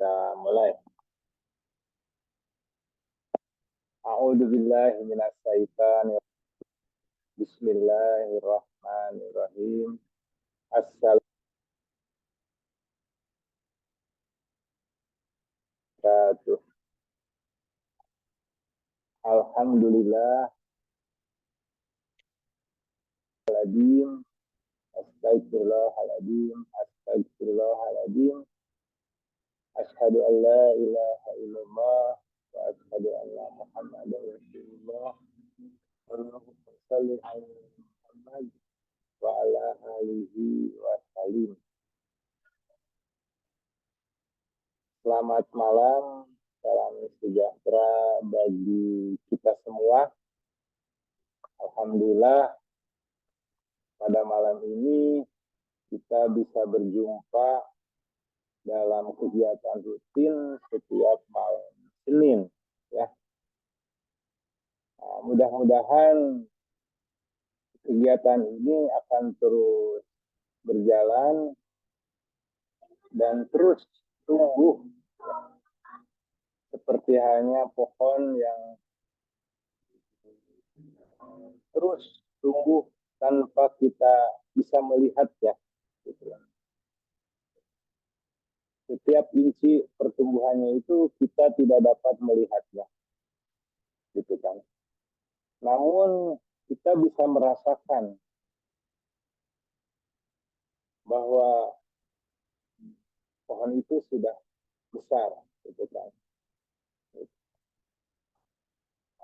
Kita mulai. A'udzubillahi minasyaitonir rajim. Bismillahirrahmanirrahim. Assalamualaikum. Alhamdulillah. Astagfirullahaladzim. Astagfirullahaladzim. Asyhadu an la ilaha illallah wa asyhadu anna Muhammadar Rasulullah. Allahumma shalli ala Muhammad wa ala alihi wa sallim. Selamat malam, salam sejahtera bagi kita semua. Alhamdulillah, pada malam ini kita bisa berjumpa dalam kegiatan rutin setiap malam Senin. Ya. Nah, mudah-mudahan kegiatan ini akan terus berjalan dan terus tumbuh seperti halnya pohon yang terus tumbuh tanpa kita bisa melihatnya. Setiap inci pertumbuhannya itu kita tidak dapat melihatnya, gitu kan. Namun kita bisa merasakan bahwa pohon itu sudah besar, gitu kan.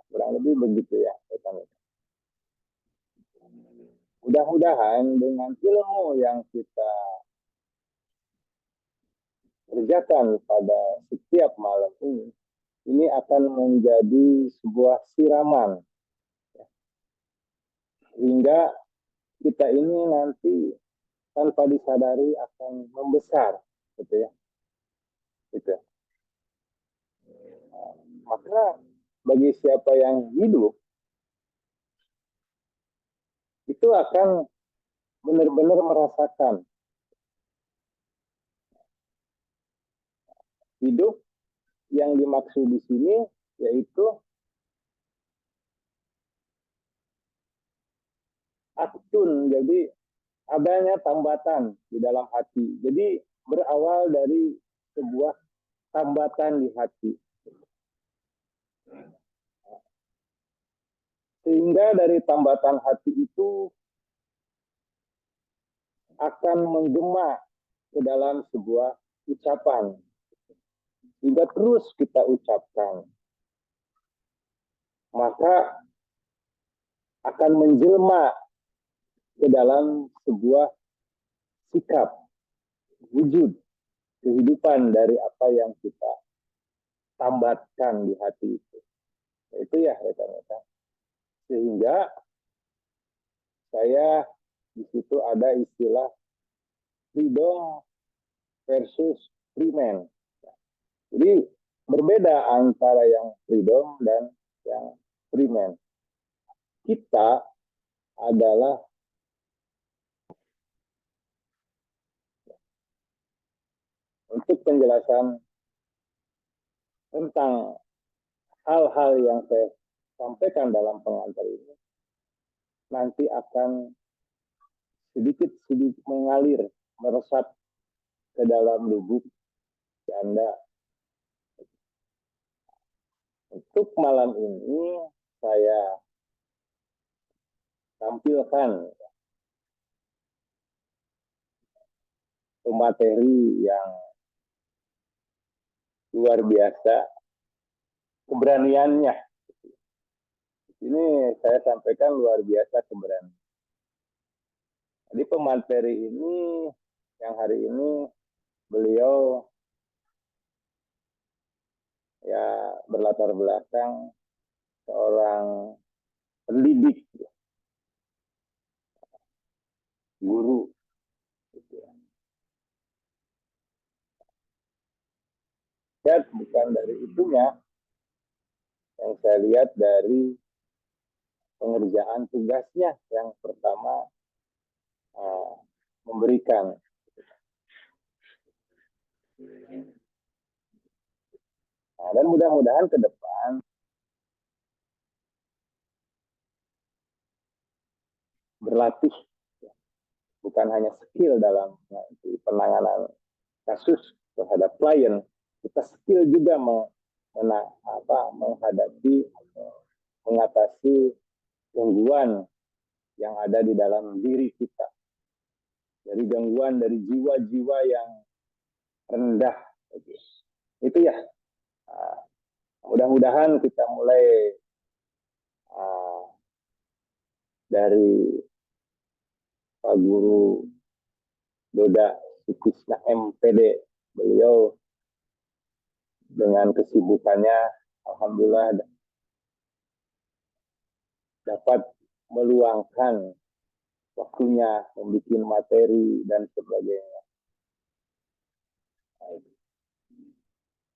Kurang lebih begitu ya, kan. Mudah-mudahan dengan ilmu yang kita kerjakan pada setiap malam ini akan menjadi sebuah siraman, hingga kita ini nanti tanpa disadari akan membesar, gitu ya. Gitu. Maka bagi siapa yang hidup itu akan benar-benar merasakan hidup yang dimaksud di sini, yaitu aktun, jadi adanya tambatan di dalam hati. Jadi berawal dari sebuah tambatan di hati. Sehingga dari tambatan hati itu akan menggema ke dalam sebuah ucapan. Hingga terus kita ucapkan. Maka akan menjelma ke dalam sebuah sikap, wujud, kehidupan dari apa yang kita tambatkan di hati itu. Itu ya rekan-rekan. Sehingga saya di situ ada istilah freedom versus free man. Jadi berbeda antara yang freedom dan yang free man. Kita adalah untuk penjelasan tentang hal-hal yang saya sampaikan dalam pengantar ini nanti akan sedikit-sedikit mengalir, meresap ke dalam lubuk Anda. Untuk malam ini saya tampilkan materi yang luar biasa, keberaniannya. Ini saya sampaikan luar biasa keberanian. Jadi pemateri ini yang hari ini beliau ya berlatar belakang seorang pendidik, guru. Dan bukan dari itunya, yang saya lihat dari pengerjaan tugasnya yang pertama memberikan Nah, dan mudah-mudahan ke depan berlatih, bukan hanya skill dalam penanganan kasus terhadap klien, kita skill juga menghadapi, mengatasi gangguan yang ada di dalam diri kita, dari gangguan dari jiwa-jiwa yang rendah. Itu ya, mudah-mudahan kita mulai dari Pak Guru Doda Sutisna MPD, beliau dengan kesibukannya alhamdulillah dapat meluangkan waktunya membuat materi dan sebagainya.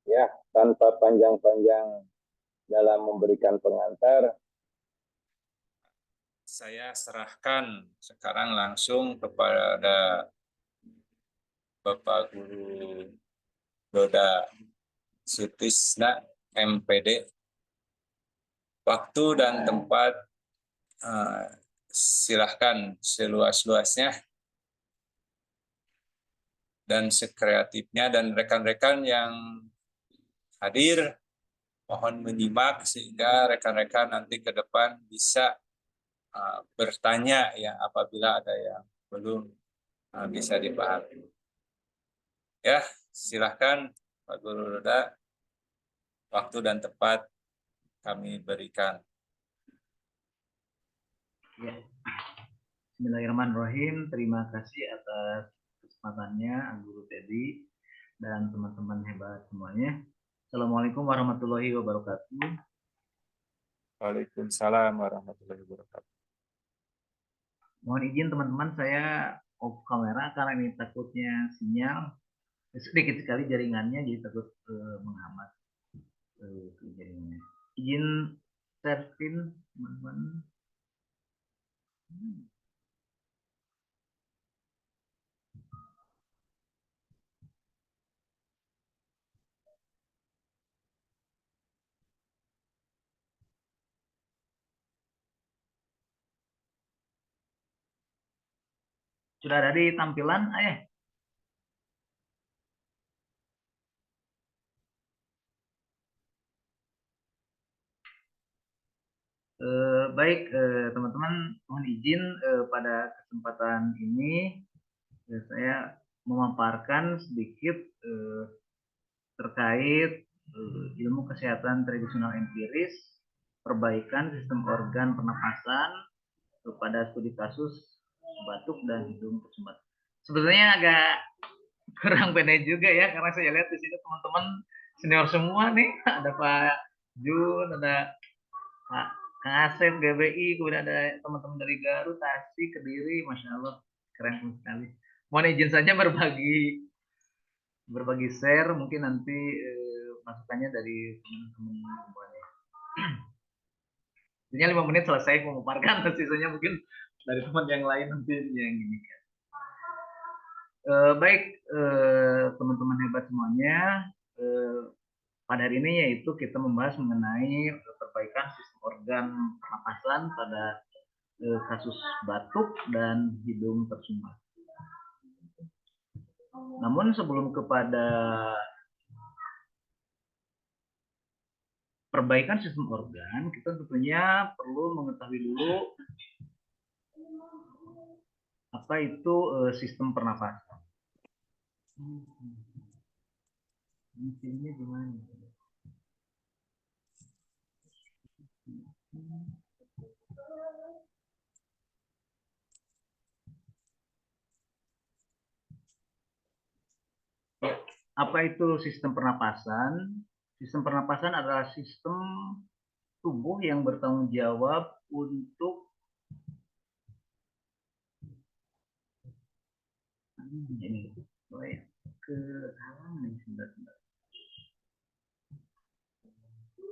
Ya, tanpa panjang-panjang dalam memberikan pengantar, saya serahkan sekarang langsung kepada Bapak Guru Doda Sutisna MPD. Waktu dan tempat silahkan seluas-luasnya dan sekreatifnya, dan rekan-rekan yang hadir mohon menyimak sehingga rekan-rekan nanti ke depan bisa bertanya ya apabila ada yang belum bisa dipahami. Ya, silahkan Pak Guru Doda, waktu dan tempat kami berikan. Ya. Bismillahirrahmanirrahim. Terima kasih atas kesempatannya Guru Teddy dan teman-teman hebat semuanya. Assalamualaikum warahmatullahi wabarakatuh. Waalaikumsalam warahmatullahi wabarakatuh. Mohon izin teman-teman, saya off kamera karena ini takutnya sinyal sedikit sekali jaringannya, jadi takut menghambat jaringannya. Izin share screen teman-teman. Sudah ada di tampilan, ayah? Baik, teman-teman, mohon izin pada kesempatan ini saya memaparkan sedikit terkait ilmu kesehatan tradisional empiris, perbaikan sistem organ pernapasan pada studi kasus batuk dan hidung tersumbat. Sebenarnya agak kurang pendek juga ya, karena saya lihat di sini teman-teman senior semua nih, ada Pak Jun, ada Pak Kang Asep, GBI, kemudian ada teman-teman dari Garut, Tasik, Kediri, Masya Allah, keren sekali. Mohon izin saja berbagi share, mungkin nanti masukannya dari teman-teman semuanya. Intinya 5 menit selesai memaparkan, sisanya mungkin dari teman yang lain nanti yang ini. Baik, teman-teman hebat semuanya, pada hari ini yaitu kita membahas mengenai perbaikan sistem organ pernapasan pada kasus batuk dan hidung tersumbat. Namun sebelum kepada perbaikan sistem organ, kita tentunya perlu mengetahui dulu apa itu sistem pernapasan. Ini gimana? Apa itu sistem pernapasan? Sistem pernapasan adalah sistem tubuh yang bertanggung jawab untuk ini ke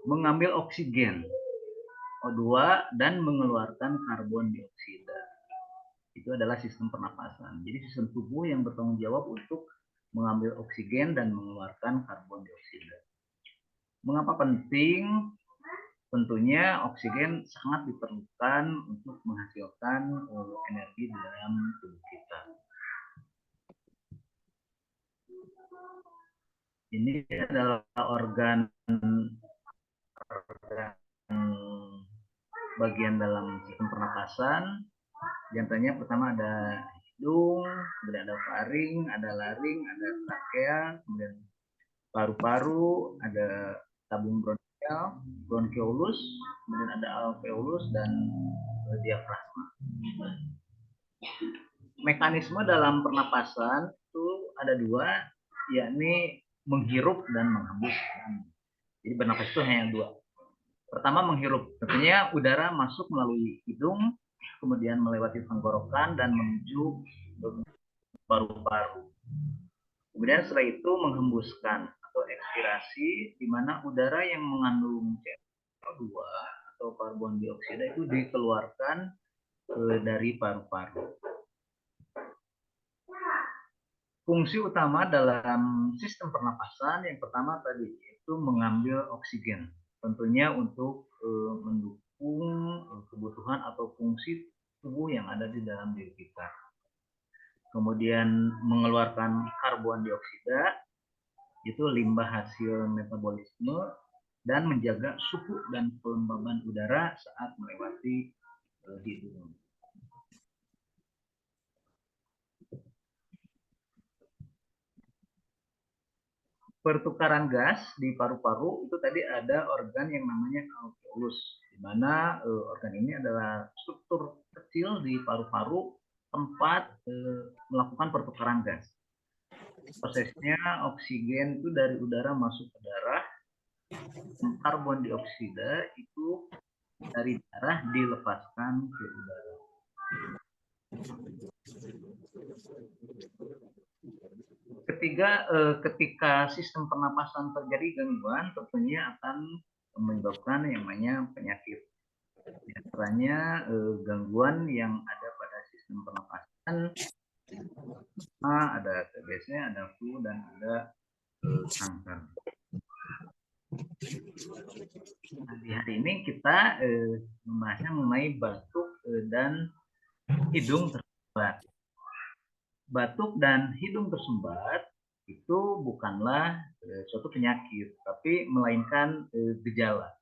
mengambil oksigen O2 dan mengeluarkan karbon dioksida. Itu adalah sistem pernapasan. Jadi sistem tubuh yang bertanggung jawab untuk mengambil oksigen dan mengeluarkan karbon dioksida. Mengapa penting? Tentunya oksigen sangat diperlukan untuk menghasilkan energi di dalam tubuh kita. Ini adalah organ bagian dalam sistem pernapasan. Di antaranya pertama ada hidung, kemudian ada faring, ada laring, ada trakea, kemudian paru-paru, ada tabung bronkial, bronkiolus, kemudian ada alveolus dan diafragma. Mekanisme dalam pernapasan itu ada dua, yakni menghirup dan menghembuskan. Jadi bernapas itu hanya dua. Pertama menghirup, tentunya udara masuk melalui hidung, kemudian melewati tenggorokan dan menuju paru-paru. Kemudian setelah itu menghembuskan atau ekspirasi, di mana udara yang mengandung CO2 atau karbon dioksida itu dikeluarkan dari paru-paru. Fungsi utama dalam sistem pernapasan yang pertama tadi itu mengambil oksigen, tentunya untuk mendukung kebutuhan atau fungsi tubuh yang ada di dalam diri kita. Kemudian mengeluarkan karbon dioksida, itu limbah hasil metabolisme, dan menjaga suhu dan kelembaban udara saat melewati hidung. Pertukaran gas di paru-paru itu tadi ada organ yang namanya alveolus, di mana organ ini adalah struktur kecil di paru-paru tempat melakukan pertukaran gas. Prosesnya oksigen itu dari udara masuk ke darah, karbon dioksida itu dari darah dilepaskan ke udara. Ketika sistem pernapasan terjadi gangguan, tentunya akan menyebabkan yang namanya penyakit. Di antaranya gangguan yang ada pada sistem pernapasan, ada TBC, ada flu, dan ada kanker. Nah, di hari ini kita membahasnya mengenai batuk dan hidung tersumbat. Batuk dan hidung tersumbat itu bukanlah suatu penyakit, tapi melainkan gejala.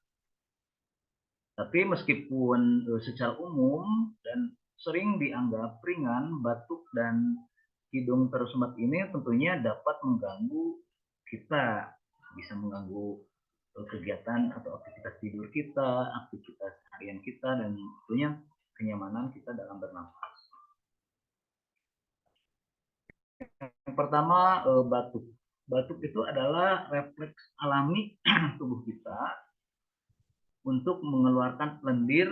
Tapi meskipun secara umum dan sering dianggap ringan, batuk dan hidung tersumbat ini tentunya dapat mengganggu kita, bisa mengganggu kegiatan atau aktivitas tidur kita, aktivitas harian kita, dan tentunya kenyamanan kita dalam bernafas. Yang pertama, batuk. Batuk itu adalah refleks alami tubuh kita untuk mengeluarkan lendir,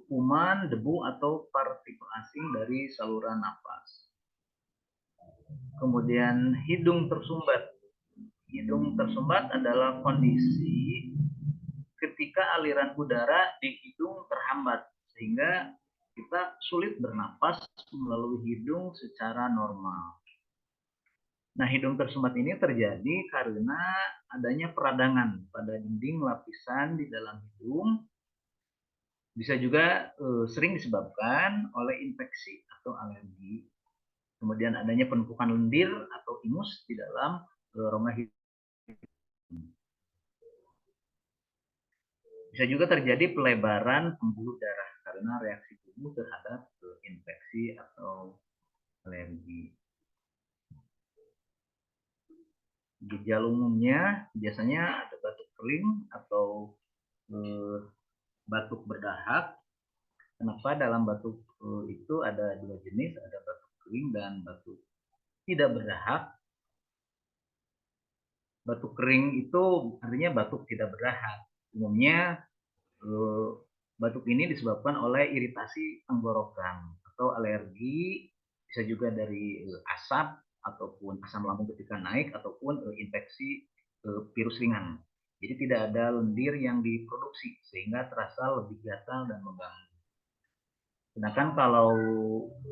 kuman, debu, atau partikel asing dari saluran napas. Kemudian hidung tersumbat. Hidung tersumbat adalah kondisi ketika aliran udara di hidung terhambat, sehingga kita sulit bernapas melalui hidung secara normal. Nah, hidung tersumbat ini terjadi karena adanya peradangan pada dinding lapisan di dalam hidung. Bisa juga sering disebabkan oleh infeksi atau alergi. Kemudian adanya penumpukan lendir atau ingus di dalam rongga hidung. Bisa juga terjadi pelebaran pembuluh darah karena reaksi tubuh terhadap infeksi atau alergi. Gejala umumnya biasanya ada batuk kering atau batuk berdahak. Kenapa dalam batuk itu ada dua jenis, ada batuk kering dan batuk tidak berdahak. Batuk kering itu artinya batuk tidak berdahak. Umumnya batuk ini disebabkan oleh iritasi tenggorokan atau alergi, bisa juga dari asap ataupun asam lambung ketika naik, ataupun infeksi virus ringan. Jadi tidak ada lendir yang diproduksi sehingga terasa lebih gatal dan mengganggu. Sedangkan kalau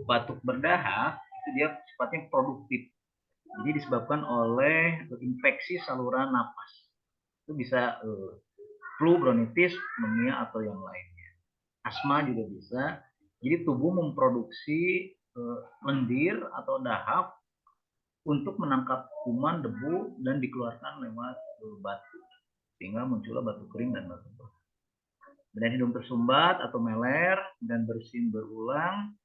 batuk berdahak itu dia sifatnya produktif. Jadi disebabkan oleh infeksi saluran napas. Itu bisa flu, bronkitis, pneumonia atau yang lainnya. Asma juga bisa. Jadi tubuh memproduksi lendir atau dahak untuk menangkap kuman, debu, dan dikeluarkan lewat batu, sehingga muncullah batu kering dan batu berat. Kemudian hidung tersumbat atau meler dan bersin berulang,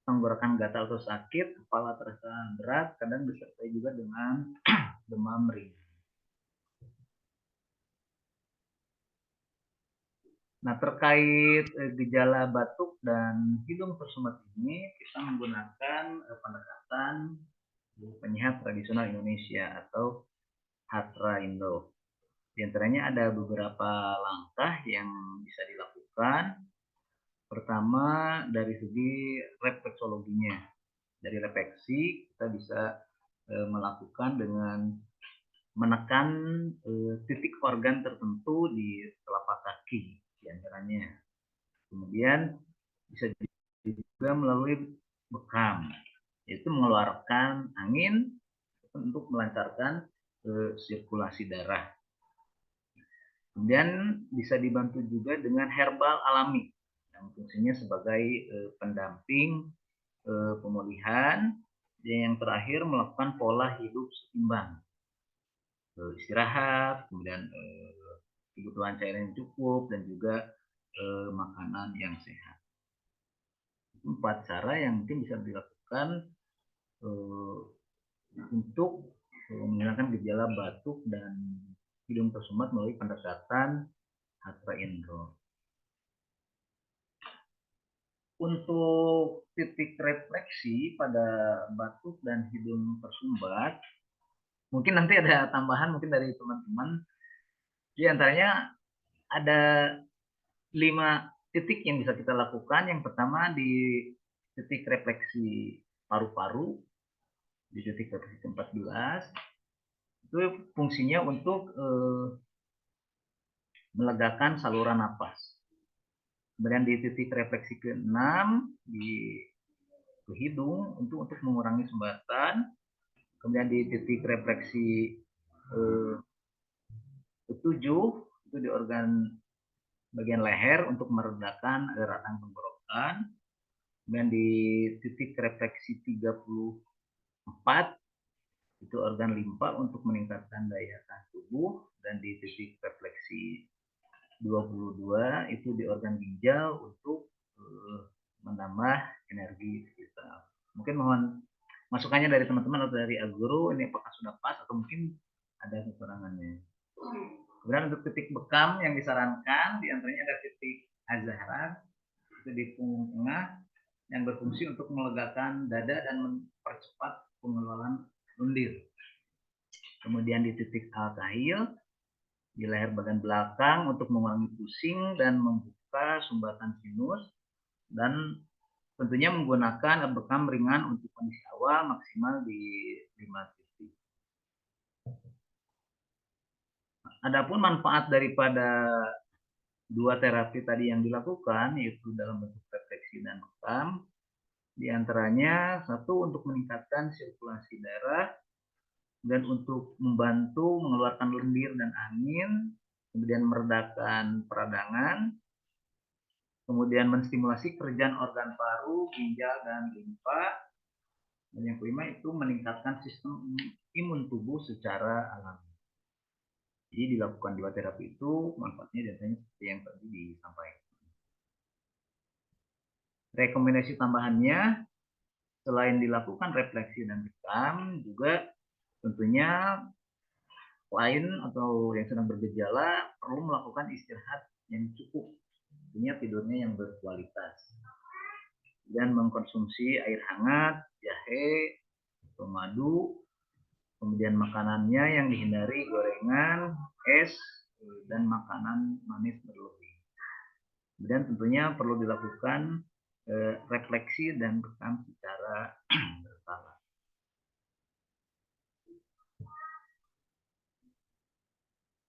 tenggorokan gatal atau sakit, kepala terasa berat, kadang disertai juga dengan demam ringan. Nah, terkait gejala batuk dan hidung tersumbat ini, kita menggunakan pendekatan penyehat tradisional Indonesia atau Hatra Indo. Di antaranya ada beberapa langkah yang bisa dilakukan. Pertama, dari segi refleksologinya. Dari refleksi, kita bisa melakukan dengan menekan titik organ tertentu di telapak kaki, di antaranya. Kemudian bisa juga melalui bekam, yaitu mengeluarkan angin untuk melancarkan sirkulasi darah. Kemudian bisa dibantu juga dengan herbal alami yang fungsinya sebagai pendamping pemulihan. Dan yang terakhir melakukan pola hidup seimbang, istirahat, kemudian kebutuhan cairan yang cukup, dan juga makanan yang sehat. 4 cara yang mungkin bisa dilakukan untuk menghilangkan gejala batuk dan hidung tersumbat melalui pendekatan Hatra Indo. Untuk titik refleksi pada batuk dan hidung tersumbat, mungkin nanti ada tambahan mungkin dari teman-teman. Di antaranya ada 5 titik yang bisa kita lakukan. Yang pertama di titik refleksi paru-paru, di titik refleksi 14, itu fungsinya untuk melegakan saluran napas. Kemudian di titik refleksi ke-6 di hidung untuk mengurangi sumbatan. Kemudian di titik refleksi ke-7 itu di organ bagian leher untuk meredakan radang tenggorokan. Kemudian di titik refleksi 34 itu organ limpa untuk meningkatkan daya tahan tubuh. Dan di titik refleksi 22 itu di organ ginjal untuk menambah energi kita. Mungkin mohon masukannya dari teman-teman atau dari Aguru, ini apakah sudah pas atau mungkin ada kekurangannya. Kemudian untuk titik bekam yang disarankan, di antaranya ada titik Az-Zahra, itu di punggung tengah, yang berfungsi untuk melegakan dada dan mempercepat pengeluaran lendir. Kemudian di titik Al-Kahil, di leher bagian belakang untuk mengurangi pusing dan membuka sumbatan sinus, dan tentunya menggunakan bekam ringan untuk kondisi awal maksimal di 5 titik. Adapun manfaat daripada 2 terapi tadi yang dilakukan, yaitu dalam bentuk refleksi dan bekam, di antaranya 1 untuk meningkatkan sirkulasi darah dan untuk membantu mengeluarkan lendir dan angin, kemudian meredakan peradangan, kemudian menstimulasi pekerjaan organ paru, ginjal, dan limfa. Dan yang kelima itu meningkatkan sistem imun tubuh secara alami. Jadi dilakukan 2 terapi itu manfaatnya biasanya seperti yang tadi disampaikan. Rekomendasi tambahannya, selain dilakukan refleksi dan bekam, juga tentunya lain atau yang sedang bergejala perlu melakukan istirahat yang cukup, tentunya tidurnya yang berkualitas, dan mengkonsumsi air hangat, jahe, atau madu. Kemudian makanannya yang dihindari gorengan, es, dan makanan manis berlebih. Kemudian tentunya perlu dilakukan refleksi dan bekam secara berkala.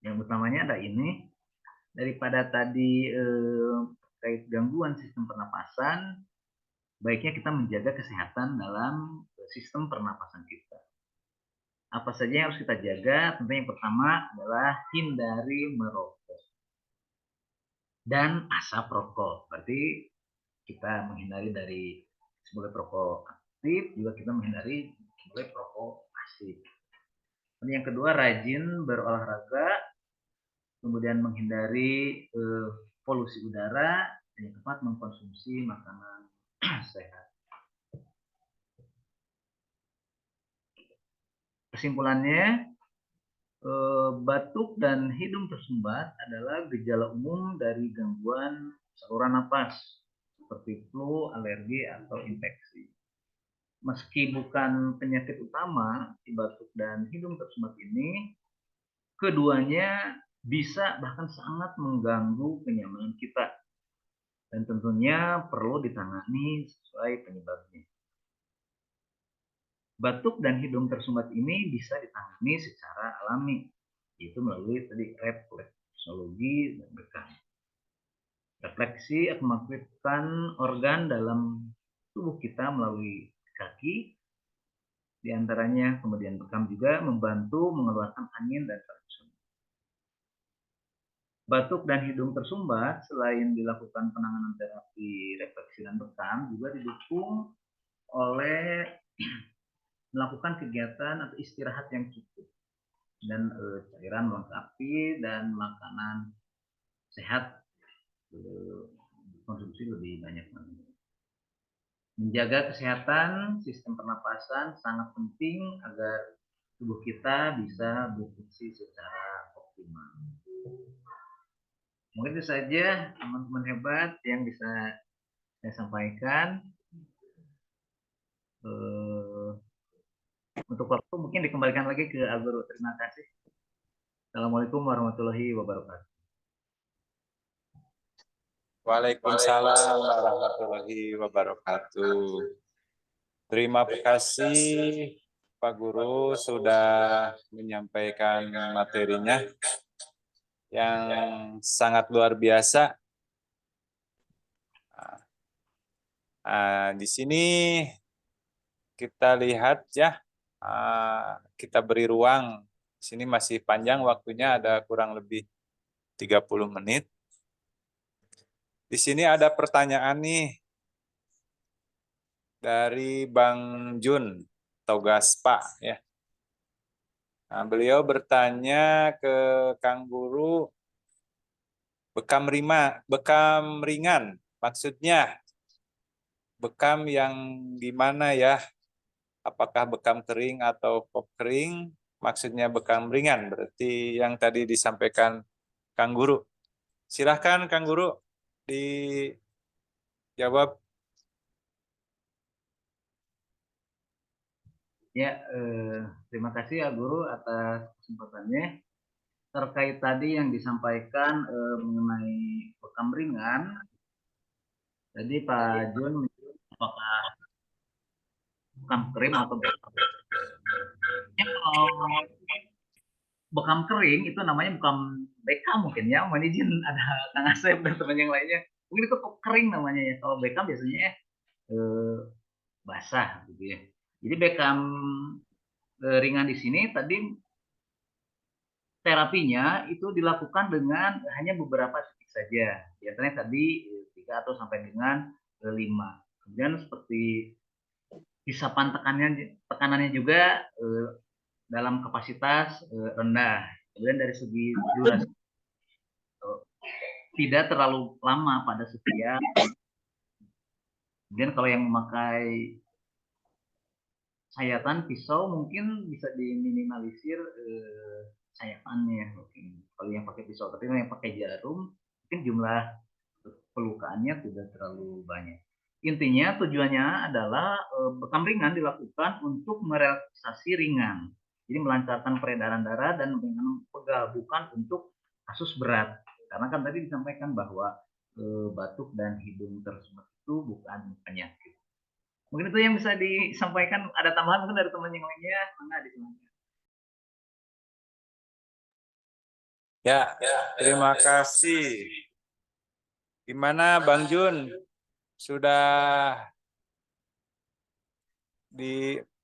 Yang utamanya ada ini, daripada tadi terkait gangguan sistem pernapasan, baiknya kita menjaga kesehatan dalam sistem pernapasan kita. Apa saja yang harus kita jaga? Tentunya yang pertama adalah hindari merokok dan asap rokok. Berarti kita menghindari dari sebagai perokok aktif, juga kita menghindari sebagai perokok pasif. Dan yang kedua, rajin berolahraga, kemudian menghindari polusi udara, dan yang keempat, mengkonsumsi makanan sehat. Kesimpulannya, batuk dan hidung tersumbat adalah gejala umum dari gangguan saluran napas seperti flu, alergi, atau infeksi. Meski bukan penyakit utama, batuk dan hidung tersumbat ini, keduanya bisa bahkan sangat mengganggu kenyamanan kita dan tentunya perlu ditangani sesuai penyebabnya. Batuk dan hidung tersumbat ini bisa ditangani secara alami, yaitu melalui tadi refleksologi dan bekam. Refleksi akan mengaktifkan organ dalam tubuh kita melalui kaki, diantaranya kemudian bekam juga membantu mengeluarkan angin dan racun. Batuk dan hidung tersumbat selain dilakukan penanganan terapi refleksi dan bekam juga didukung oleh melakukan kegiatan atau istirahat yang cukup dan cairan melengkapi dan makanan sehat konsumsi lebih banyak. Menjaga kesehatan sistem pernapasan sangat penting agar tubuh kita bisa berfungsi secara optimal. Mungkin itu saja teman-teman hebat yang bisa saya sampaikan. Untuk waktu mungkin dikembalikan lagi ke Al-Guru. Terima kasih. Assalamualaikum warahmatullahi wabarakatuh. Waalaikumsalam warahmatullahi wabarakatuh. Terima kasih Pak Guru sudah menyampaikan materinya yang sangat luar biasa. Di sini kita lihat ya, kita beri ruang. Di sini masih panjang waktunya, ada kurang lebih 30 menit. Di sini ada pertanyaan nih dari Bang Jun Togaspa ya. Nah, beliau bertanya ke Kang Guru, bekam ringan, maksudnya bekam yang gimana ya? Apakah bekam kering atau pop kering? Maksudnya bekam ringan, berarti yang tadi disampaikan Kang Guru. Silahkan Kang Guru dijawab. Ya, terima kasih ya Guru atas kesempatannya. Terkait tadi yang disampaikan mengenai bekam ringan, tadi Pak Jun apakah bekam kering atau bekam kering itu namanya bekam BK mungkin ya, mohon izin ada Kang Asep dan teman yang lainnya. Mungkin itu kering namanya ya. Kalau bekam biasanya basah gitu ya. Jadi bekam ringan di sini tadi terapinya itu dilakukan dengan hanya beberapa titik saja. Biasanya tadi 3 atau sampai dengan 5. Kemudian seperti hisapan tekanannya juga dalam kapasitas rendah. Kemudian dari segi durasi tidak terlalu lama pada setiap. Kemudian kalau yang memakai sayatan pisau mungkin bisa diminimalisir sayatannya mungkin kalau yang pakai pisau, tapi yang pakai jarum mungkin jumlah pelukaannya tidak terlalu banyak. Intinya tujuannya adalah bekam ringan dilakukan untuk merelaksasi ringan, jadi melancarkan peredaran darah dan dengan pegal, bukan untuk kasus berat, karena kan tadi disampaikan bahwa batuk dan hidung tersumbat itu bukan penyakit. Mungkin itu yang bisa disampaikan. Ada tambahan mungkin dari teman yang lainnya? Mana di sini? Ya, terima kasih. Gimana Bang Jun? Sudah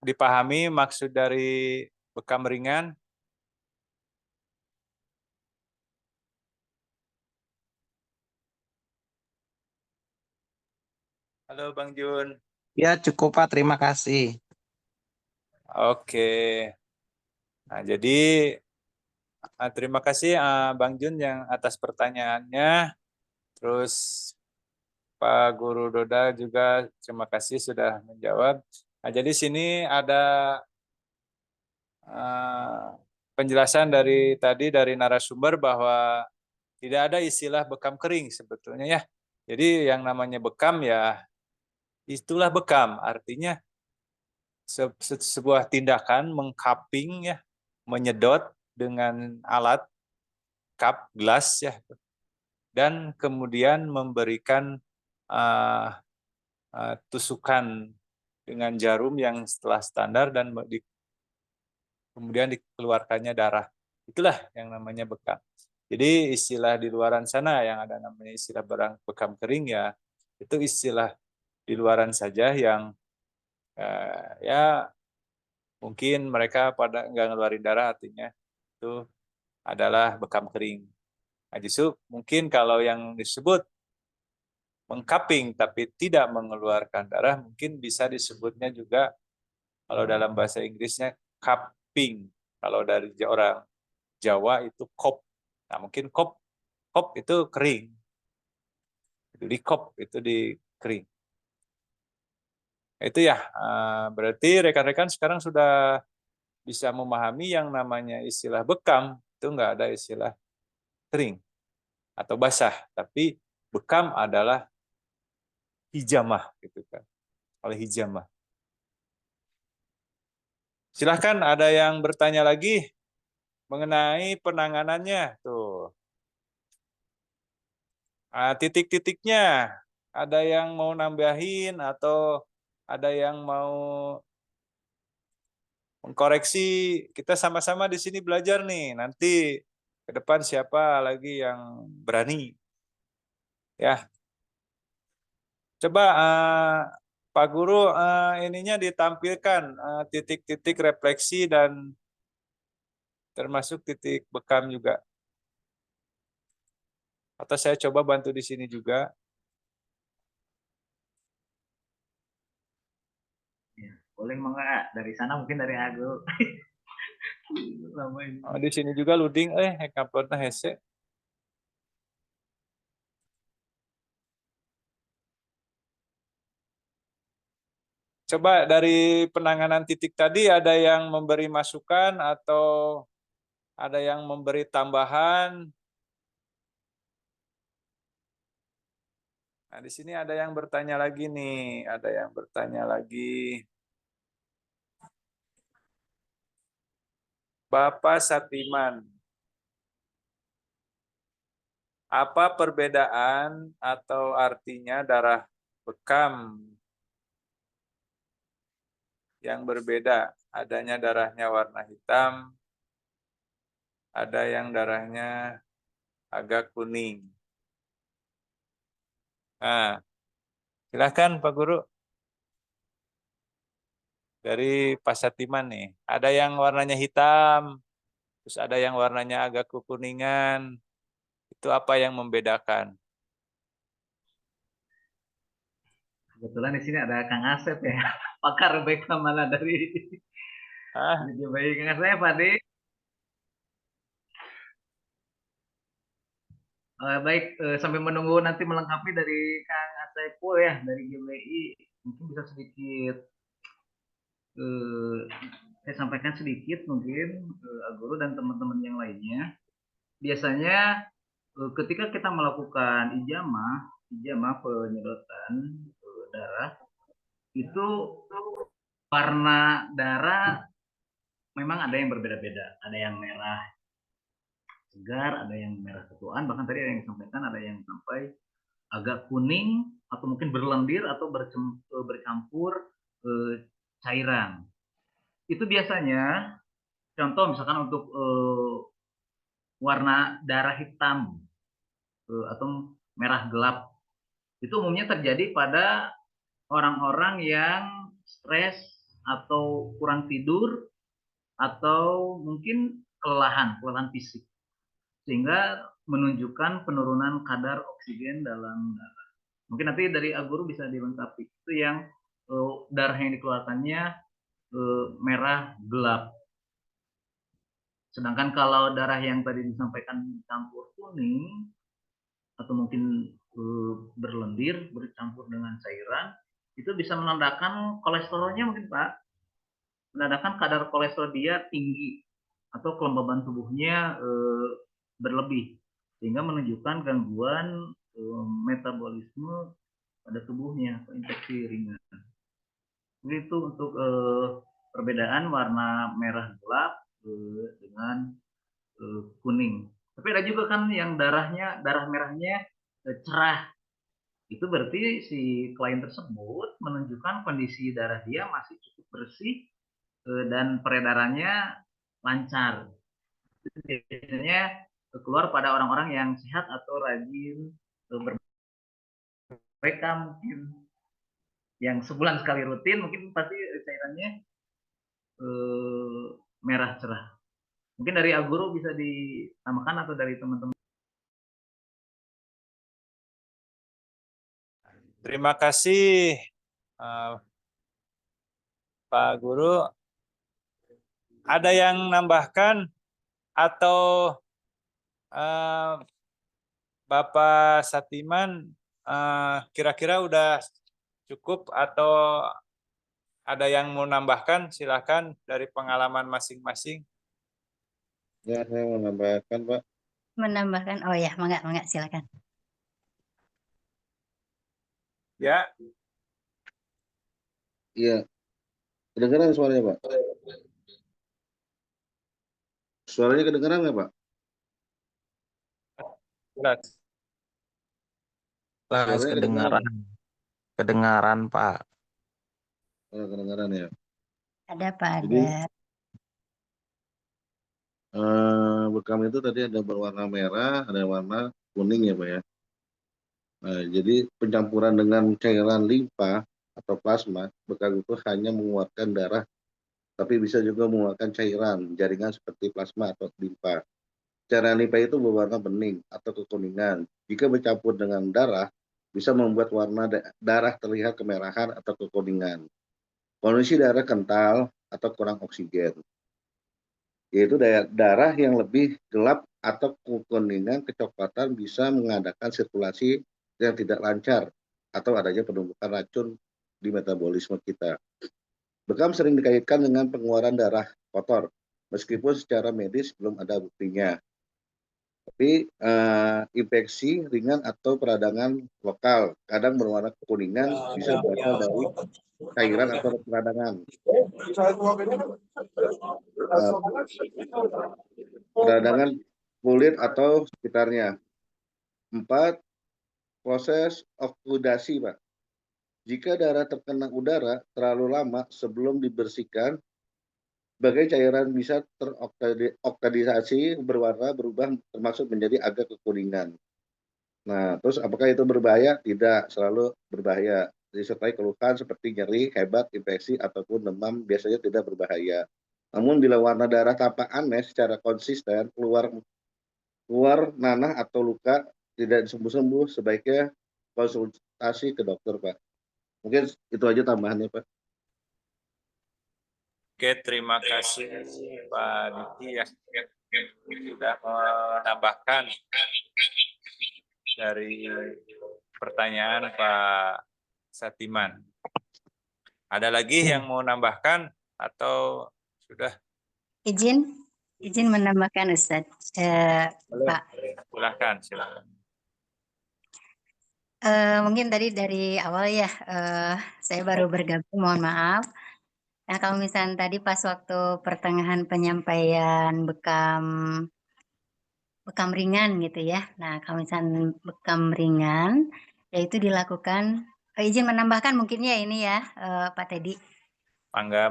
dipahami maksud dari bekam ringan? Halo Bang Jun. Ya cukup Pak, terima kasih. Oke. Nah, jadi terima kasih Bang Jun yang atas pertanyaannya. Terus Pak Guru Doda juga terima kasih sudah menjawab. Nah, jadi sini ada penjelasan dari tadi dari narasumber bahwa tidak ada istilah bekam kering sebetulnya ya. Jadi yang namanya bekam ya itulah bekam, artinya sebuah tindakan mengcupping ya, menyedot dengan alat cup gelas ya, dan kemudian memberikan tusukan dengan jarum yang setelah standar dan kemudian dikeluarkannya darah. Itulah yang namanya bekam. Jadi istilah di luaran sana yang ada namanya istilah bekam kering ya, itu istilah di luaran saja yang ya mungkin mereka pada nggak ngeluarin darah, artinya itu adalah bekam kering. Nah, justru mungkin kalau yang disebut mengcupping tapi tidak mengeluarkan darah, mungkin bisa disebutnya juga kalau dalam bahasa Inggrisnya cupping. Kalau dari orang Jawa itu kop. Nah, mungkin kop itu kering. Di kop itu di kering. Itu ya, berarti rekan-rekan sekarang sudah bisa memahami yang namanya istilah bekam, itu nggak ada istilah kering atau basah, tapi bekam adalah hijamah gitu kan, oleh hijamah. Silahkan ada yang bertanya lagi mengenai penanganannya tuh. Titik-titiknya ada yang mau nambahin atau ada yang mau mengkoreksi? Kita sama-sama di sini belajar nih. Nanti ke depan siapa lagi yang berani? Ya, coba Pak Guru ininya ditampilkan titik-titik refleksi dan termasuk titik bekam juga. Atau saya coba bantu di sini juga. Ya, boleh mangga dari sana mungkin dari Agul. Lama ini. Di sini juga loading, uploadnya hese. Coba dari penanganan titik tadi ada yang memberi masukan atau ada yang memberi tambahan. Nah, di sini ada yang bertanya lagi nih, ada yang bertanya lagi. Bapak Satiman, apa perbedaan atau artinya darah bekam yang berbeda? Adanya darahnya warna hitam, ada yang darahnya agak kuning. Nah, silakan Pak Guru. Dari Pak Satiman nih, ada yang warnanya hitam, terus ada yang warnanya agak kekuningan. Itu apa yang membedakan? Kebetulan di sini ada Kang Asep ya, pakar bekam mana dari baik Kang Asep Pak De. Baik, sambil menunggu nanti melengkapi dari Kang Asepul ya dari GBI, mungkin bisa sedikit saya sampaikan sedikit mungkin Guru dan teman-teman yang lainnya. Biasanya ketika kita melakukan ijamah penyedotan darah, itu warna darah memang ada yang berbeda-beda. Ada yang merah segar, ada yang merah ketuaan, bahkan tadi ada yang disampaikan ada yang sampai agak kuning atau mungkin berlendir atau bercampur cairan. Itu biasanya contoh misalkan untuk warna darah hitam atau merah gelap itu umumnya terjadi pada orang-orang yang stres atau kurang tidur atau mungkin kelelahan fisik, sehingga menunjukkan penurunan kadar oksigen dalam darah. Mungkin nanti dari Aguru bisa dilengkapi. Itu yang darah yang dikeluarkannya merah gelap. Sedangkan kalau darah yang tadi disampaikan campur kuning atau mungkin berlendir bercampur dengan cairan, itu bisa menandakan kolesterolnya mungkin Pak, menandakan kadar kolesterol dia tinggi atau kelembaban tubuhnya berlebih, sehingga menunjukkan gangguan metabolisme pada tubuhnya, infeksi ringan. Itu untuk perbedaan warna merah gelap dengan kuning. Tapi ada juga kan yang darah merahnya cerah. Itu berarti si klien tersebut menunjukkan kondisi darah dia masih cukup bersih dan peredarannya lancar. Biasanya keluar pada orang-orang yang sehat atau rajin mereka mungkin yang sebulan sekali rutin mungkin pasti cairannya merah cerah. Mungkin dari Aguru bisa ditambahkan atau dari teman-teman. Terima kasih Pak Guru. Ada yang nambahkan atau Bapak Satiman kira-kira udah cukup atau ada yang mau nambahkan? Silakan dari pengalaman masing-masing. Ya, saya mau nambahkan, Pak. Menambahkan, oh ya, mangga, silakan. Ya. Iya. Kedengaran suaranya, Pak? Suaranya kedengaran nggak, Pak? Jelas. Jelas Suaranya kedengaran. Kedengaran, Pak. Oh, kedengaran ya. Ada Pak, Jadi, ada. bekam itu tadi ada berwarna merah, ada warna kuning ya, Pak ya. Nah, jadi pencampuran dengan cairan limfa atau plasma, bekam itu hanya mengeluarkan darah, tapi bisa juga mengeluarkan cairan, jaringan seperti plasma atau limfa. Cairan limfa itu berwarna bening atau kekuningan. Jika bercampur dengan darah, bisa membuat warna darah terlihat kemerahan atau kekuningan. Kondisi darah kental atau kurang oksigen, yaitu darah yang lebih gelap atau kekuningan kecoklatan bisa mengadakan sirkulasi yang tidak lancar atau adanya penumpukan racun di metabolisme kita. Bekam sering dikaitkan dengan pengeluaran darah kotor, meskipun secara medis belum ada buktinya. Tapi infeksi ringan atau peradangan lokal kadang berwarna kekuningan bisa berasal dari cairan atau peradangan. Peradangan kulit atau sekitarnya. 4. Proses oksidasi, Pak. Jika darah terkena udara terlalu lama sebelum dibersihkan, bagai cairan bisa teroksidasi berwarna berubah termasuk menjadi agak kekuningan. Nah, terus apakah itu berbahaya? Tidak selalu berbahaya. Disertai keluhan seperti nyeri, hebat, infeksi, ataupun demam biasanya tidak berbahaya. Namun bila warna darah tampak aneh secara konsisten, keluar nanah atau luka tidak sembuh-sembuh, sebaiknya konsultasi ke dokter, Pak. Mungkin itu aja tambahannya, Pak. Oke, terima kasih Pak Diki ya sudah menambahkan dari pertanyaan Pak Satiman. Ada lagi yang mau nambahkan atau sudah? Izin menambahkan Ustadz. Pak. Silakan. Mungkin tadi dari awal ya, saya baru bergabung, mohon maaf. Nah, kalau misalnya tadi pas waktu pertengahan penyampaian bekam ringan gitu ya. Nah, kalau misalnya bekam ringan, yaitu dilakukan, izin menambahkan mungkin ya ini ya, Pak Teddy. Mangga.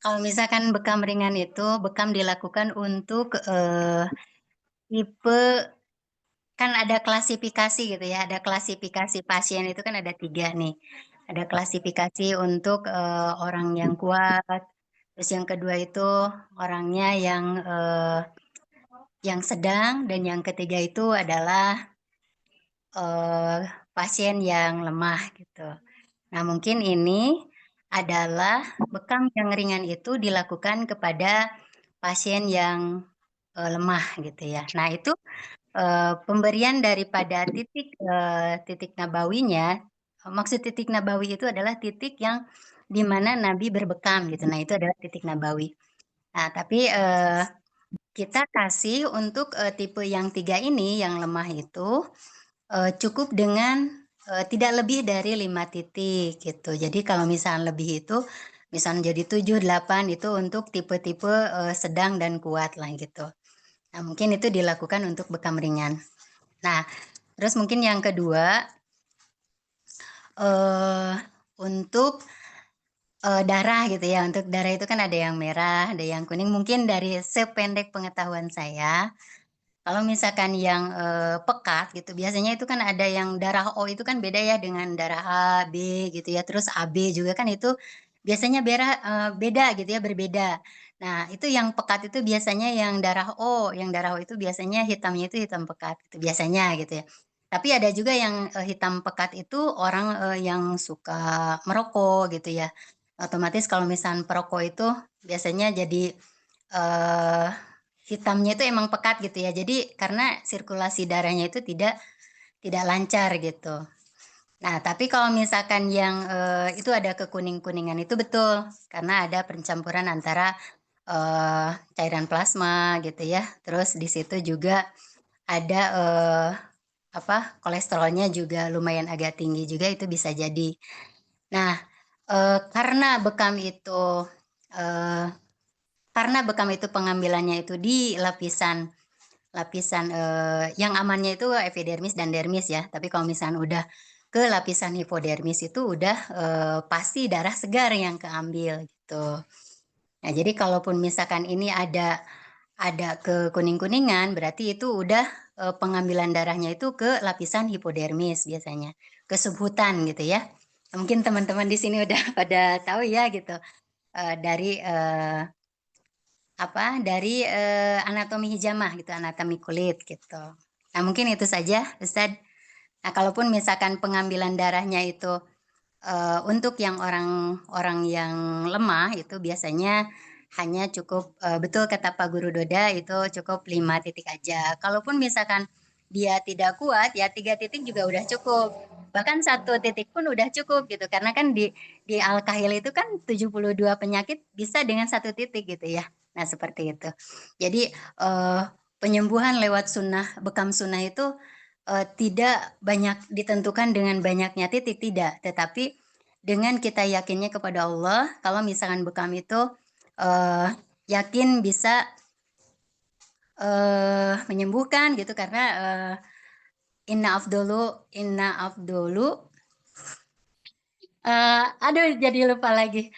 Kalau misalkan bekam ringan itu, bekam dilakukan untuk tipe, kan ada klasifikasi gitu ya, ada klasifikasi pasien itu kan ada 3 nih. Ada klasifikasi untuk orang yang kuat, Terus yang kedua itu orangnya yang sedang, dan yang ketiga itu adalah pasien yang lemah gitu. Nah, mungkin ini adalah bekam yang ringan itu dilakukan kepada pasien yang lemah gitu ya. Nah, itu pemberian daripada titik nabawinya, maksud titik nabawi itu adalah titik yang di mana Nabi berbekam gitu. Nah, itu adalah titik nabawi. Nah, tapi kita kasih untuk tipe yang 3 ini, yang lemah itu cukup dengan tidak lebih dari 5 titik gitu. Jadi kalau misalnya lebih itu, misalnya jadi 7, 8 itu untuk tipe-tipe sedang dan kuat lah gitu. Nah, mungkin itu dilakukan untuk bekam ringan. Nah, terus mungkin yang kedua, untuk darah gitu ya. Untuk darah itu kan ada yang merah, ada yang kuning. Mungkin dari sependek pengetahuan saya, kalau misalkan yang pekat gitu, biasanya itu kan ada yang darah O itu kan beda ya dengan darah A, B gitu ya. Terus AB juga kan itu biasanya beda gitu ya, berbeda. Nah, itu yang pekat itu biasanya yang darah O, yang darah O itu biasanya hitamnya itu hitam pekat gitu, biasanya gitu ya. Tapi ada juga yang hitam pekat itu orang yang suka merokok gitu ya. Otomatis kalau misalnya perokok itu biasanya jadi eh hitamnya itu emang pekat gitu ya. Jadi karena sirkulasi darahnya itu tidak lancar gitu. Nah, tapi kalau misalkan yang itu ada kekuning-kuningan itu betul, karena ada pencampuran antara cairan plasma gitu ya. Terus di situ juga ada kolesterolnya juga lumayan agak tinggi juga, itu bisa jadi. Nah, karena bekam itu eh, pengambilannya itu di lapisan lapisan yang amannya itu epidermis dan dermis ya. Tapi kalau misalnya udah ke lapisan hipodermis itu udah pasti darah segar yang keambil gitu. Nah, jadi kalaupun misalkan ini ada ke kuning-kuningan, berarti itu udah pengambilan darahnya itu ke lapisan hipodermis biasanya, ke subhutan gitu ya. Mungkin teman-teman di sini udah pada tahu ya gitu, dari anatomi hijamah gitu, anatomi kulit gitu. Nah, mungkin itu saja, Ustadz. Nah, kalaupun misalkan pengambilan darahnya itu untuk yang orang yang lemah itu biasanya hanya cukup betul kata Pak Guru Doda, itu cukup 5 titik aja. Kalaupun misalkan dia tidak kuat ya 3 titik juga udah cukup. Bahkan 1 titik pun udah cukup gitu. Karena kan di Al-Kahil itu kan 72 penyakit bisa dengan 1 titik gitu ya. Nah, seperti itu. Jadi penyembuhan lewat sunnah, bekam sunnah itu tidak banyak ditentukan dengan banyaknya titik, tidak. Tetapi dengan kita yakinnya kepada Allah, kalau misalkan bekam itu yakin bisa menyembuhkan gitu, karena inna afdolu aduh jadi lupa lagi,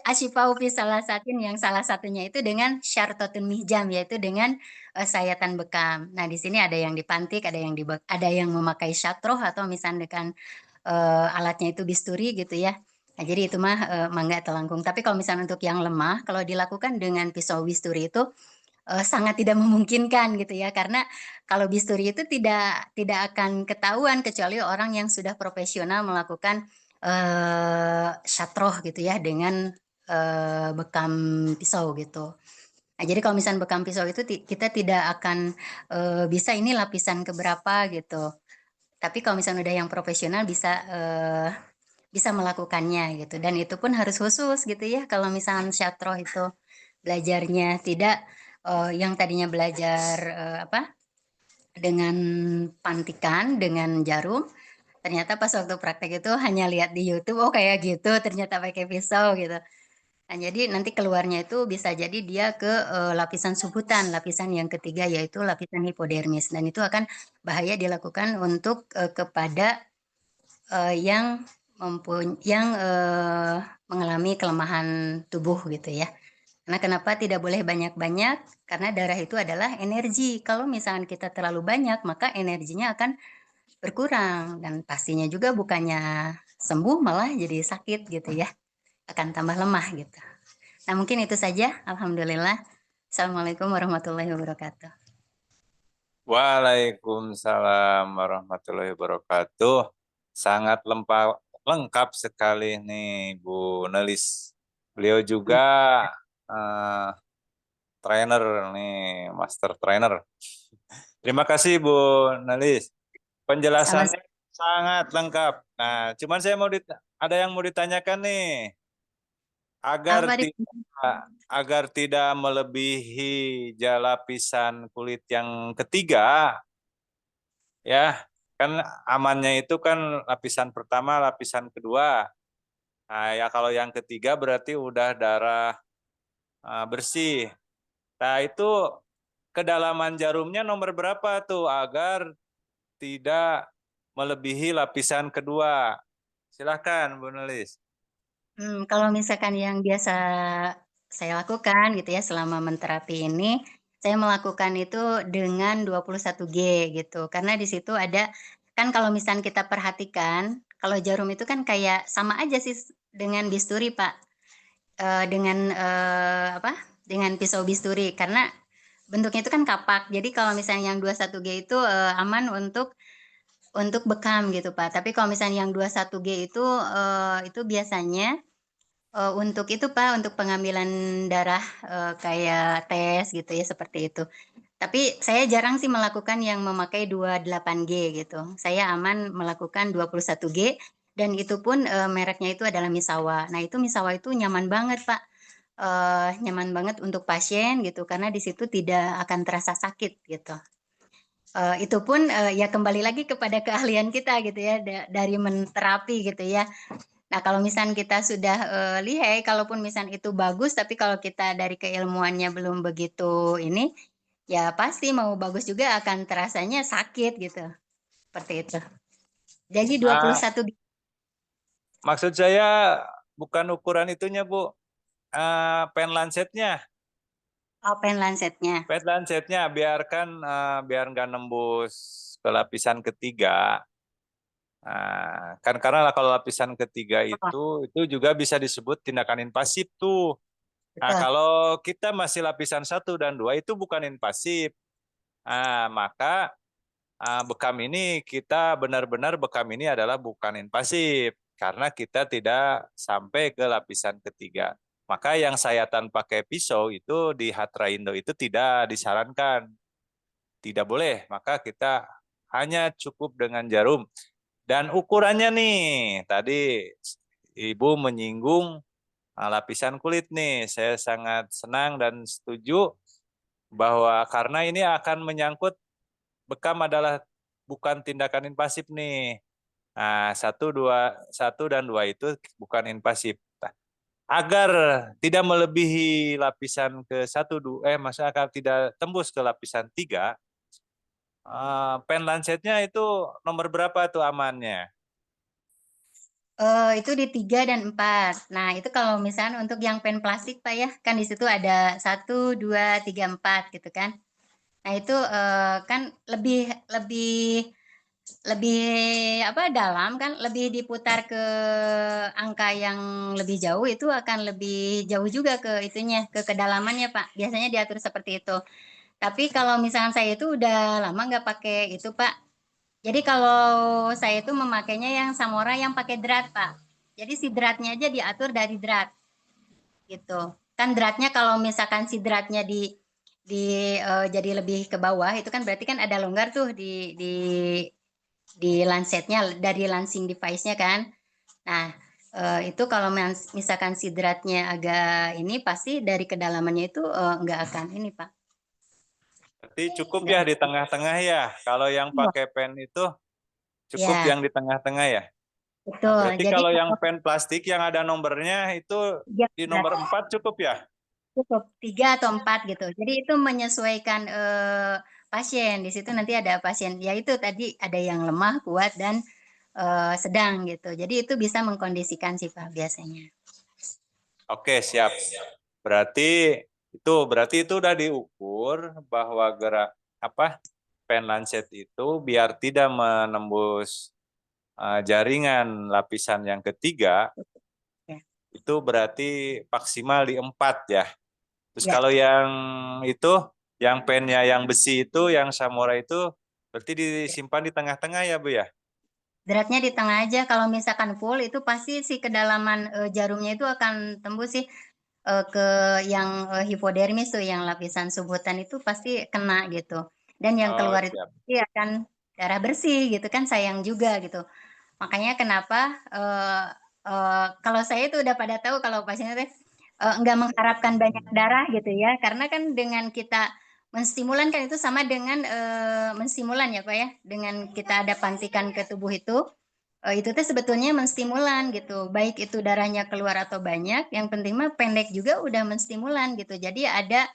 asyifau fi salah satin, yang salah satunya itu dengan syartotun mihjam, yaitu dengan sayatan bekam. Nah, di sini ada yang dipantik, ada yang memakai syatroh, atau misalnya dengan alatnya itu bisturi gitu ya. Nah, jadi itu mah mangga telangkung. Tapi kalau misalnya untuk yang lemah, kalau dilakukan dengan pisau bisturi itu sangat tidak memungkinkan gitu ya, karena kalau bisturi itu tidak akan ketahuan kecuali orang yang sudah profesional melakukan syatroh gitu ya, dengan bekam pisau gitu. Nah, jadi kalau misalnya bekam pisau itu kita tidak akan bisa ini lapisan keberapa gitu. Tapi kalau misalnya udah yang profesional bisa melakukannya gitu, dan itu pun harus khusus gitu ya. Kalau misalnya syatroh itu belajarnya tidak yang tadinya belajar dengan pantikan dengan jarum, ternyata pas waktu praktek itu hanya lihat di YouTube, oh kayak gitu, ternyata pakai pisau gitu. Nah, jadi nanti keluarnya itu bisa jadi dia ke lapisan subhutan, lapisan yang ketiga, yaitu lapisan hipodermis, dan itu akan bahaya dilakukan untuk kepada yang mengalami kelemahan tubuh gitu ya. Karena kenapa tidak boleh banyak-banyak? Karena darah itu adalah energi. Kalau misalkan kita terlalu banyak, maka energinya akan berkurang, dan pastinya juga bukannya sembuh malah jadi sakit gitu ya. Akan tambah lemah gitu. Nah, mungkin itu saja. Alhamdulillah. Assalamualaikum warahmatullahi wabarakatuh. Waalaikumsalam warahmatullahi wabarakatuh. Sangat lengkap sekali nih Bu Nelis. Beliau juga trainer nih, master trainer. Terima kasih Bu Nelis. Penjelasannya sangat lengkap. Nah, cuman saya ada yang mau ditanyakan nih. Agar tidak melebihi lapisan kulit yang ketiga, ya kan amannya itu kan lapisan pertama, lapisan kedua. Nah, ya kalau yang ketiga berarti udah darah bersih. Nah, itu kedalaman jarumnya nomor berapa tuh agar tidak melebihi lapisan kedua? Silahkan Bu Nelis. Kalau misalkan yang biasa saya lakukan gitu ya selama menterapi ini, saya melakukan itu dengan 21G gitu. Karena di situ ada kan kalau misalnya kita perhatikan, kalau jarum itu kan kayak sama aja sih dengan bisturi, Pak. Dengan dengan pisau bisturi karena bentuknya itu kan kapak. Jadi kalau misalnya yang 21G itu aman untuk bekam gitu, Pak. Tapi kalau misalnya yang 21G itu biasanya untuk itu Pak, untuk pengambilan darah kayak tes gitu ya seperti itu. Tapi saya jarang sih melakukan yang memakai 28G gitu. Saya aman melakukan 21G dan itu pun mereknya itu adalah Misawa. Nah, itu Misawa itu nyaman banget, Pak. Nyaman banget untuk pasien gitu karena di situ tidak akan terasa sakit gitu. Itu pun ya kembali lagi kepada keahlian kita gitu ya dari menterapi gitu ya. Nah, kalau misalnya kita sudah lihai, kalaupun misalnya itu bagus, tapi kalau kita dari keilmuannya belum begitu ini, ya pasti mau bagus juga akan terasanya sakit gitu. Seperti itu. Jadi 21 Maksud saya bukan ukuran itunya, Bu. Pen lancetnya. pen lancetnya. Pen lancetnya biar nggak nembus ke lapisan ketiga. Kan karena kalau lapisan ketiga itu juga bisa disebut tindakan invasif tuh. Nah, Betul. kalau kita masih lapisan 1 dan 2 itu bukan invasif. Maka bekam ini benar-benar bekam ini adalah bukan invasif karena kita tidak sampai ke lapisan ketiga. Maka yang sayatan pakai pisau itu di Hatra Indo itu tidak disarankan. Tidak boleh, maka kita hanya cukup dengan jarum. Dan ukurannya nih, tadi Ibu menyinggung lapisan kulit nih. Saya sangat senang dan setuju bahwa karena ini akan menyangkut bekam adalah bukan tindakan invasif nih. Nah, 1 dan 2 itu bukan invasif. Agar tidak melebihi lapisan ke 1, maksudnya agar tidak tembus ke lapisan 3, pen lancetnya itu nomor berapa tuh amannya? Itu di 3 dan 4. Nah, itu kalau misalnya untuk yang pen plastik Pak ya, kan di situ ada 1, 2, 3, 4 gitu kan. Nah, itu kan lebih lebih lebih dalam kan, lebih diputar ke angka yang lebih jauh itu akan lebih jauh juga ke itunya, ke kedalamannya Pak. Biasanya diatur seperti itu. Tapi kalau misalnya saya itu udah lama nggak pakai itu Pak. Jadi kalau saya itu memakainya yang samurai yang pakai drat Pak. Jadi si dratnya aja diatur dari drat gitu. Kan dratnya kalau misalkan si dratnya jadi lebih ke bawah itu kan berarti kan ada longgar tuh di lancetnya dari lancing device-nya kan. Nah, itu kalau misalkan si dratnya agak ini pasti dari kedalamannya itu nggak akan ini Pak. Berarti cukup ya di tengah-tengah ya. Kalau yang pakai pen itu cukup Ya, yang di tengah-tengah ya. betul. Berarti Jadi kalau yang pen plastik yang ada nomornya itu di nomor 4 cukup ya? cukup 3 atau 4 gitu. Jadi itu menyesuaikan pasien. Di situ nanti ada pasien, ya itu tadi ada yang lemah, kuat, dan sedang gitu. Jadi itu bisa mengkondisikan sih Pak biasanya. Oke, siap. Berarti itu udah diukur bahwa pen lancet itu biar tidak menembus jaringan lapisan yang ketiga, Ya. itu berarti maksimal di 4 ya. Terus Ya. kalau yang itu, yang pennya yang besi itu, yang samurai itu, berarti disimpan di tengah-tengah ya Bu ya? Beratnya di tengah aja. Kalau misalkan full itu pasti si kedalaman jarumnya itu akan tembus sih ke yang hipodermis tuh, yang lapisan subhutan itu pasti kena gitu. Dan yang Oh keluar itu siap. pasti akan darah bersih gitu kan, sayang juga gitu. Makanya kenapa kalau saya itu udah pada tahu kalau pasiennya teh nggak mengharapkan banyak darah gitu ya, karena kan dengan kita menstimulan kan itu sama dengan menstimulan ya Pak ya, dengan kita ada pantikan ke tubuh itu teh sebetulnya menstimulan gitu, baik itu darahnya keluar atau banyak, yang penting mah pendek juga udah menstimulan gitu. Jadi ada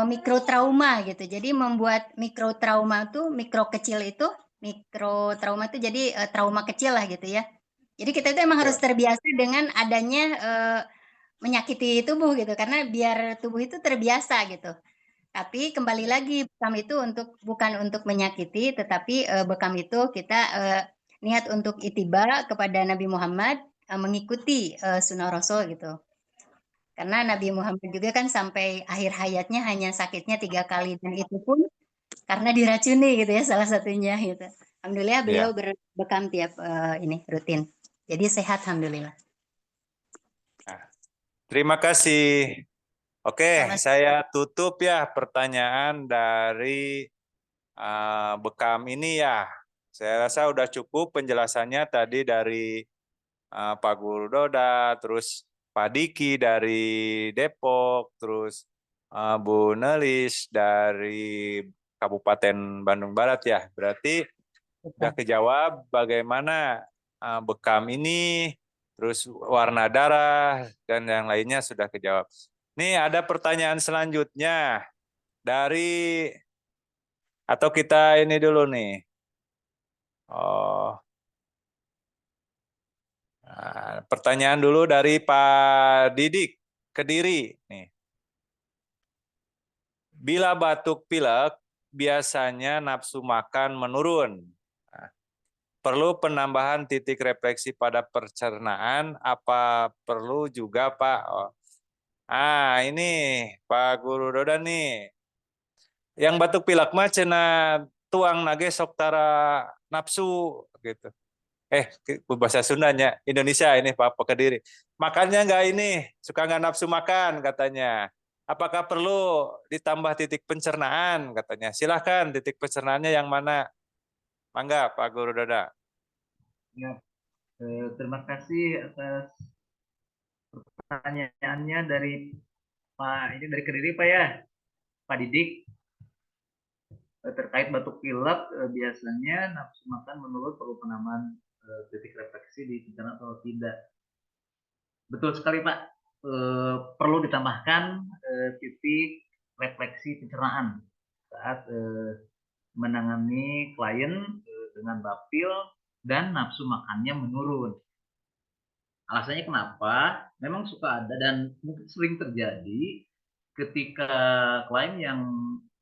mikrotrauma gitu. Jadi membuat mikrotrauma tuh mikrotrauma itu jadi trauma kecil lah gitu ya. Jadi kita itu emang harus terbiasa dengan adanya menyakiti tubuh gitu, karena biar tubuh itu terbiasa gitu. Tapi kembali lagi bekam itu bukan untuk menyakiti, tetapi bekam itu kita niat untuk ittiba kepada Nabi Muhammad, mengikuti sunnah Rasul gitu. Karena Nabi Muhammad juga kan sampai akhir hayatnya hanya sakitnya 3 kali, dan itu pun karena diracuni gitu ya, salah satunya gitu. Alhamdulillah beliau Ya. berbekam tiap ini rutin. Jadi sehat alhamdulillah. Nah, terima kasih. Oke, Sama saya tutup ya pertanyaan dari bekam ini ya. Saya rasa udah cukup penjelasannya tadi dari Pak Guru Doda, terus Pak Diki dari Depok, terus Bu Nelis dari Kabupaten Bandung Barat ya. Berarti udah kejawab bagaimana bekam ini, terus warna darah, dan yang lainnya sudah kejawab. Nih ada pertanyaan selanjutnya dari, atau kita ini dulu nih. Oh, pertanyaan dulu dari Pak Didik, Kediri. Nih. Bila batuk pilek, biasanya nafsu makan menurun. Nah, perlu penambahan titik refleksi pada pencernaan, apa perlu juga Pak? Oh. Ini Pak Guru Doda nih. Yang batuk pilek mah cenah tuang nage sok tara nafsu gitu. Bahasa Sundanya, Indonesia ini Pak Kediri. Makannya nggak ini, suka nggak nafsu makan katanya. Apakah perlu ditambah titik pencernaan katanya. Silahkan titik pencernaannya yang mana? Mangga Pak Guru Doda. Ya, terima kasih atas pertanyaannya dari dari Kediri Pak ya, Pak Didik. Terkait batuk pilek, biasanya nafsu makan menurun, perlu penambahan titik refleksi di pencernaan atau tidak. Betul sekali Pak, perlu ditambahkan titik refleksi pencernaan saat menangani klien dengan bapil dan nafsu makannya menurun. Alasannya kenapa? Memang suka ada dan mungkin sering terjadi ketika klien yang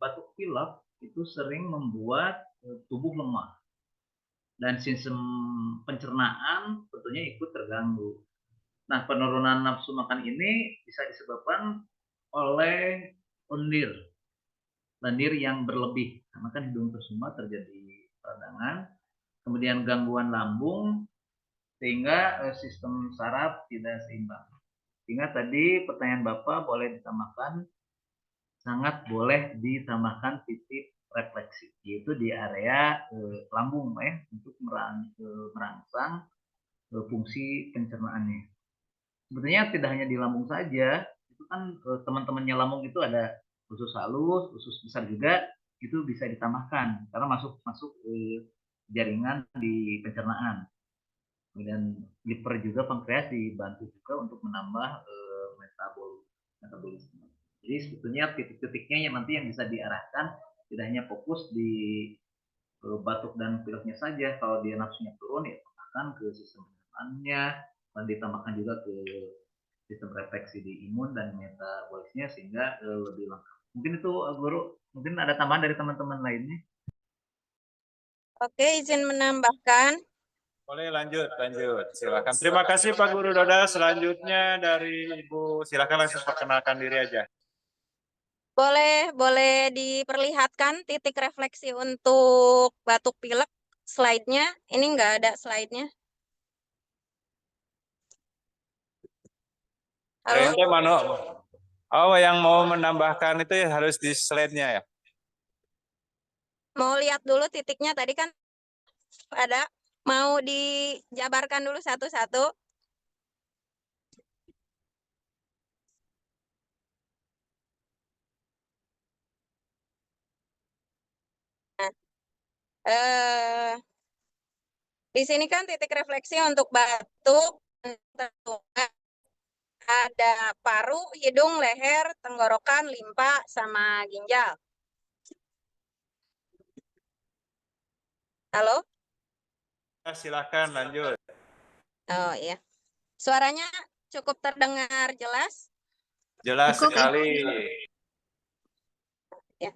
batuk pilek itu sering membuat tubuh lemah dan sistem pencernaan tentunya ikut terganggu. Nah, penurunan nafsu makan ini bisa disebabkan oleh lendir yang berlebih, karena kan hidung tersumbat terjadi peradangan, kemudian gangguan lambung, sehingga sistem saraf tidak seimbang. Sehingga tadi pertanyaan Bapak sangat boleh ditambahkan titik refleksi, yaitu di area lambung ya, untuk merangsang fungsi pencernaannya. Sebetulnya tidak hanya di lambung saja, itu kan teman-temannya lambung itu ada usus halus, usus besar juga, itu bisa ditambahkan karena masuk jaringan di pencernaan. Kemudian liver juga, pankreas dibantu juga untuk menambah metabolisme. Jadi sebetulnya titik-titiknya yang nanti yang bisa diarahkan tidak hanya fokus di batuk dan pileknya saja. Kalau dia nafsunya turun, ya akan ke sistem pencernaannya, dan ditambahkan juga ke sistem refleksi di imun dan metabolisnya sehingga lebih lengkap. Mungkin itu Guru, mungkin ada tambahan dari teman-teman lainnya. Oke, izin menambahkan. Boleh lanjut. Silakan. Terima kasih Pak Guru Doda. Selanjutnya dari Ibu, silakan langsung perkenalkan diri aja. Boleh diperlihatkan titik refleksi untuk batuk pilek slide-nya. Ini nggak ada slide-nya. Halo, Ente Mano. Oh, yang mau menambahkan itu ya harus di slide-nya ya. mau lihat dulu titiknya tadi kan ada. Mau dijabarkan dulu satu-satu. Nah, di sini kan titik refleksi untuk batuk, ada paru, hidung, leher, tenggorokan, limpa, sama ginjal. Halo? Silakan lanjut. Oh iya. Suaranya cukup terdengar jelas? Jelas Cukup, sekali. Ya.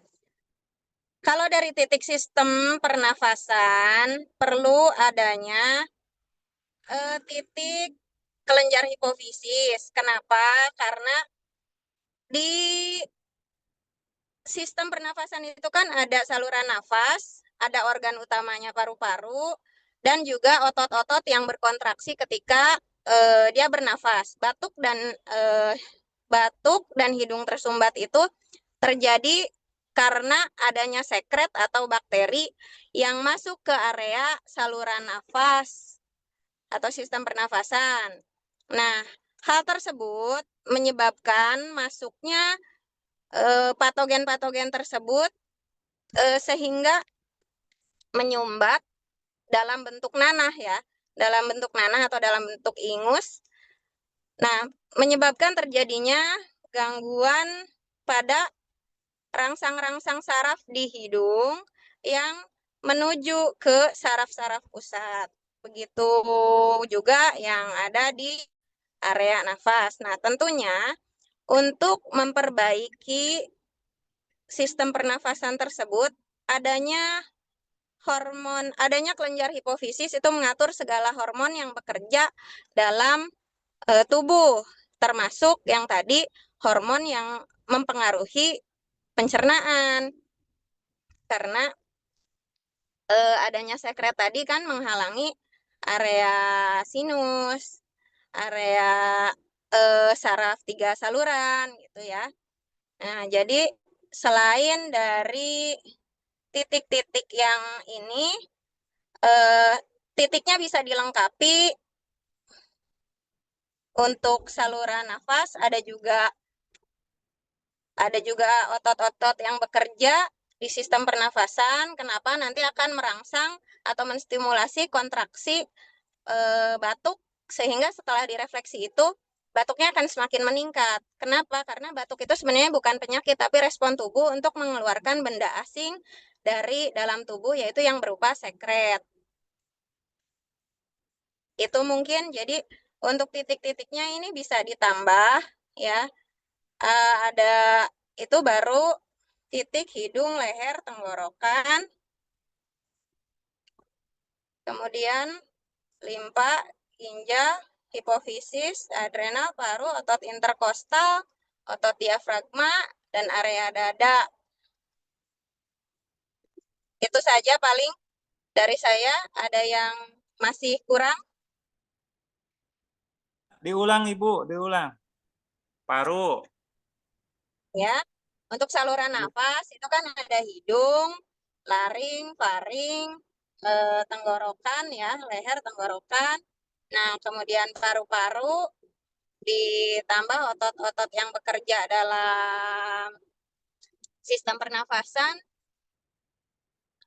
Kalau dari titik sistem pernafasan, perlu adanya titik kelenjar hipofisis. Kenapa? Karena di sistem pernafasan itu kan ada saluran nafas, ada organ utamanya paru-paru, dan juga otot-otot yang berkontraksi ketika dia bernafas. Batuk dan hidung tersumbat itu terjadi karena adanya sekret atau bakteri yang masuk ke area saluran nafas atau sistem pernafasan. Nah, hal tersebut menyebabkan masuknya patogen-patogen tersebut sehingga menyumbat dalam bentuk nanah ya, dalam bentuk nanah atau dalam bentuk ingus. Nah, menyebabkan terjadinya gangguan pada rangsang-rangsang saraf di hidung yang menuju ke saraf-saraf pusat. Begitu juga yang ada di area nafas. Nah, tentunya untuk memperbaiki sistem pernafasan tersebut, adanya kelenjar hipofisis itu mengatur segala hormon yang bekerja dalam tubuh, termasuk yang tadi hormon yang mempengaruhi pencernaan. Karena adanya sekret tadi kan menghalangi area sinus, area saraf 3 saluran gitu ya. Nah, jadi selain dari titik-titik yang ini, titiknya bisa dilengkapi untuk saluran nafas, ada juga otot-otot yang bekerja di sistem pernafasan. Kenapa? Nanti akan merangsang atau menstimulasi kontraksi batuk, sehingga setelah direfleksi itu batuknya akan semakin meningkat. Kenapa? Karena batuk itu sebenarnya bukan penyakit, tapi respon tubuh untuk mengeluarkan benda asing dari dalam tubuh, yaitu yang berupa sekret. Itu mungkin, jadi untuk titik-titiknya ini bisa ditambah ya. Ada itu baru titik hidung, leher, tenggorokan, kemudian limpa, ginjal, hipofisis, adrenal, paru, otot interkostal, otot diafragma, dan area dada. Itu saja paling dari saya. Ada yang masih kurang? Diulang Ibu, diulang. Paru. Ya, untuk saluran nafas itu kan ada hidung, laring, faring, tenggorokan ya, leher, tenggorokan. Nah, kemudian paru-paru ditambah otot-otot yang bekerja dalam sistem pernafasan.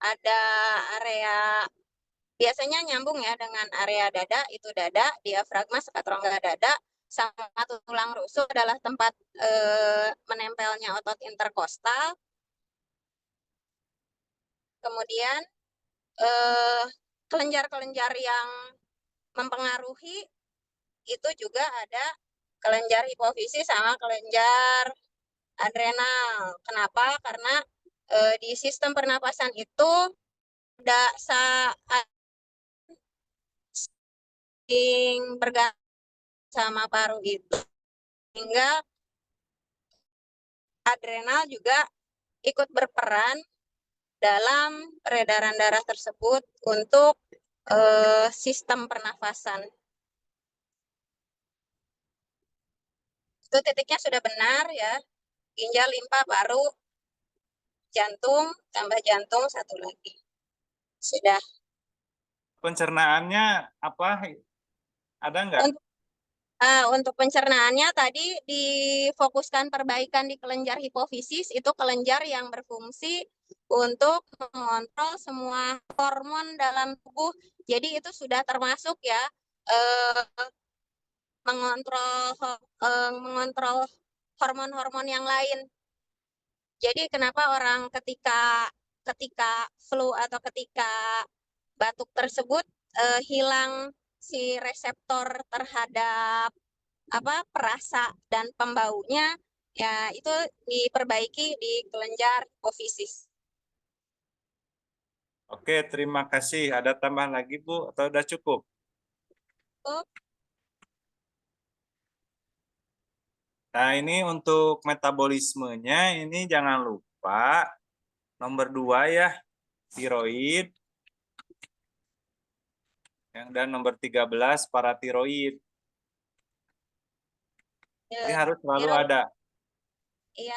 Ada area biasanya nyambung ya dengan area dada, itu dada, diafragma, sekat rongga dada, sama tulang rusuk adalah tempat menempelnya otot interkostal. Kemudian kelenjar-kelenjar yang mempengaruhi itu juga ada kelenjar hipofisis sama kelenjar adrenal. Kenapa? Karena di sistem pernapasan itu ada bergantung sama paru itu, sehingga adrenal juga ikut berperan dalam peredaran darah tersebut untuk sistem pernafasan. Itu titiknya sudah benar ya. Ginjal, limpa, paru, jantung, tambah jantung satu lagi. Sudah. Pencernaannya apa? Ada nggak? Untuk pencernaannya tadi difokuskan perbaikan di kelenjar hipofisis, itu kelenjar yang berfungsi untuk mengontrol semua hormon dalam tubuh. Jadi itu sudah termasuk ya mengontrol hormon-hormon yang lain. Jadi kenapa orang ketika flu atau ketika batuk tersebut hilang si reseptor terhadap perasa dan pembaunya, ya itu diperbaiki di kelenjar hipofisis. Oke, terima kasih. Ada tambahan lagi, Bu? Atau udah cukup? Cukup. Nah, ini untuk metabolismenya, ini jangan lupa nomor 2 ya, tiroid. Dan nomor 13, paratiroid. Ini harus selalu ada. Iya.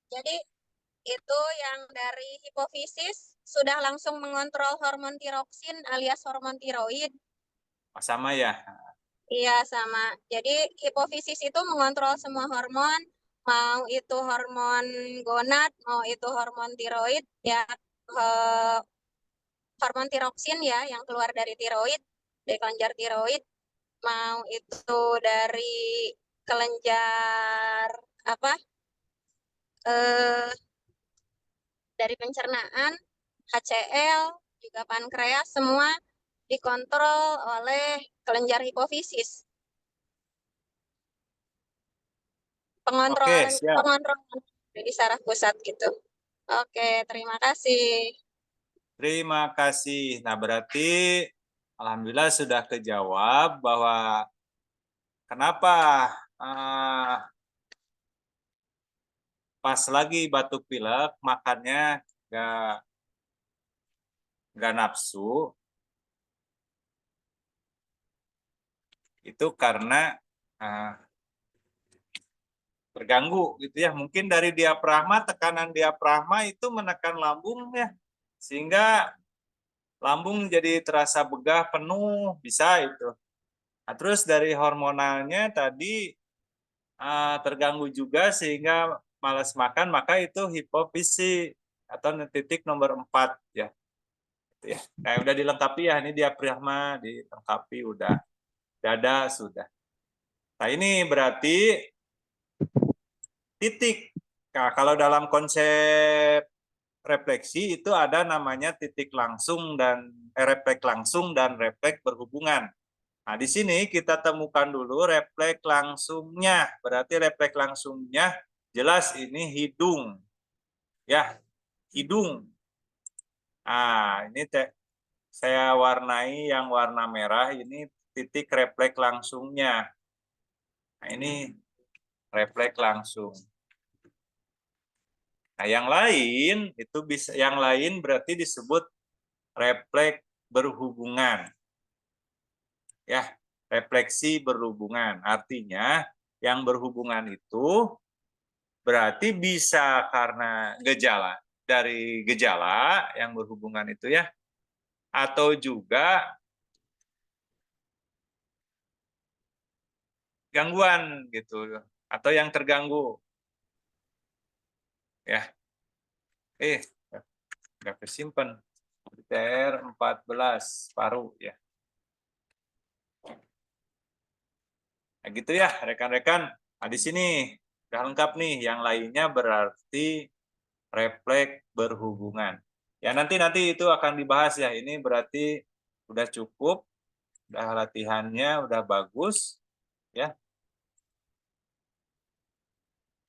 Jadi itu yang dari hipofisis sudah langsung mengontrol hormon tiroksin alias hormon tiroid. Sama ya? Iya, sama. Jadi hipofisis itu mengontrol semua hormon, mau itu hormon gonad, mau itu hormon tiroid, ya hormon tiroksin ya yang keluar dari tiroid, dari kelenjar tiroid, mau itu dari kelenjar dari pencernaan, HCl, juga pankreas, semua dikontrol oleh kelenjar hipofisis. Pengontrolan di saraf pusat gitu. Oke, terima kasih. Terima kasih. Nah, berarti alhamdulillah sudah kejawab bahwa kenapa pas lagi batuk pilek makannya nggak nafsu. Itu karena terganggu gitu ya. Mungkin dari diafragma, tekanan diafragma itu menekan lambung ya, sehingga lambung jadi terasa begah penuh, bisa itu. Nah, terus dari hormonalnya tadi terganggu juga sehingga malas makan, maka itu hipofisis atau titik nomor 4 ya. Gitu ya. Nah, udah dilengkapi ya, ini diafragma dilengkapi udah, dada sudah. Nah, ini berarti titik. Nah, kalau dalam konsep refleksi itu ada namanya titik langsung dan refleks langsung dan refleks berhubungan. Nah, di sini kita temukan dulu refleks langsungnya. Berarti refleks langsungnya jelas ini hidung. Ya, hidung. Nah, ini saya warnai yang warna merah, ini titik refleks langsungnya. Nah, ini refleks langsung. Nah, yang lain itu bisa, yang lain berarti disebut refleks berhubungan. Ya, refleksi berhubungan. Artinya yang berhubungan itu berarti bisa karena gejala, dari gejala yang berhubungan itu ya, atau juga gangguan gitu, atau yang terganggu. Ya. Nggak kesimpan. TR14 paru ya. Nah, gitu ya rekan-rekan. Nah, di sini udah lengkap nih. Yang lainnya berarti refleks berhubungan. Ya nanti itu akan dibahas ya. Ini berarti udah cukup, udah latihannya udah bagus ya.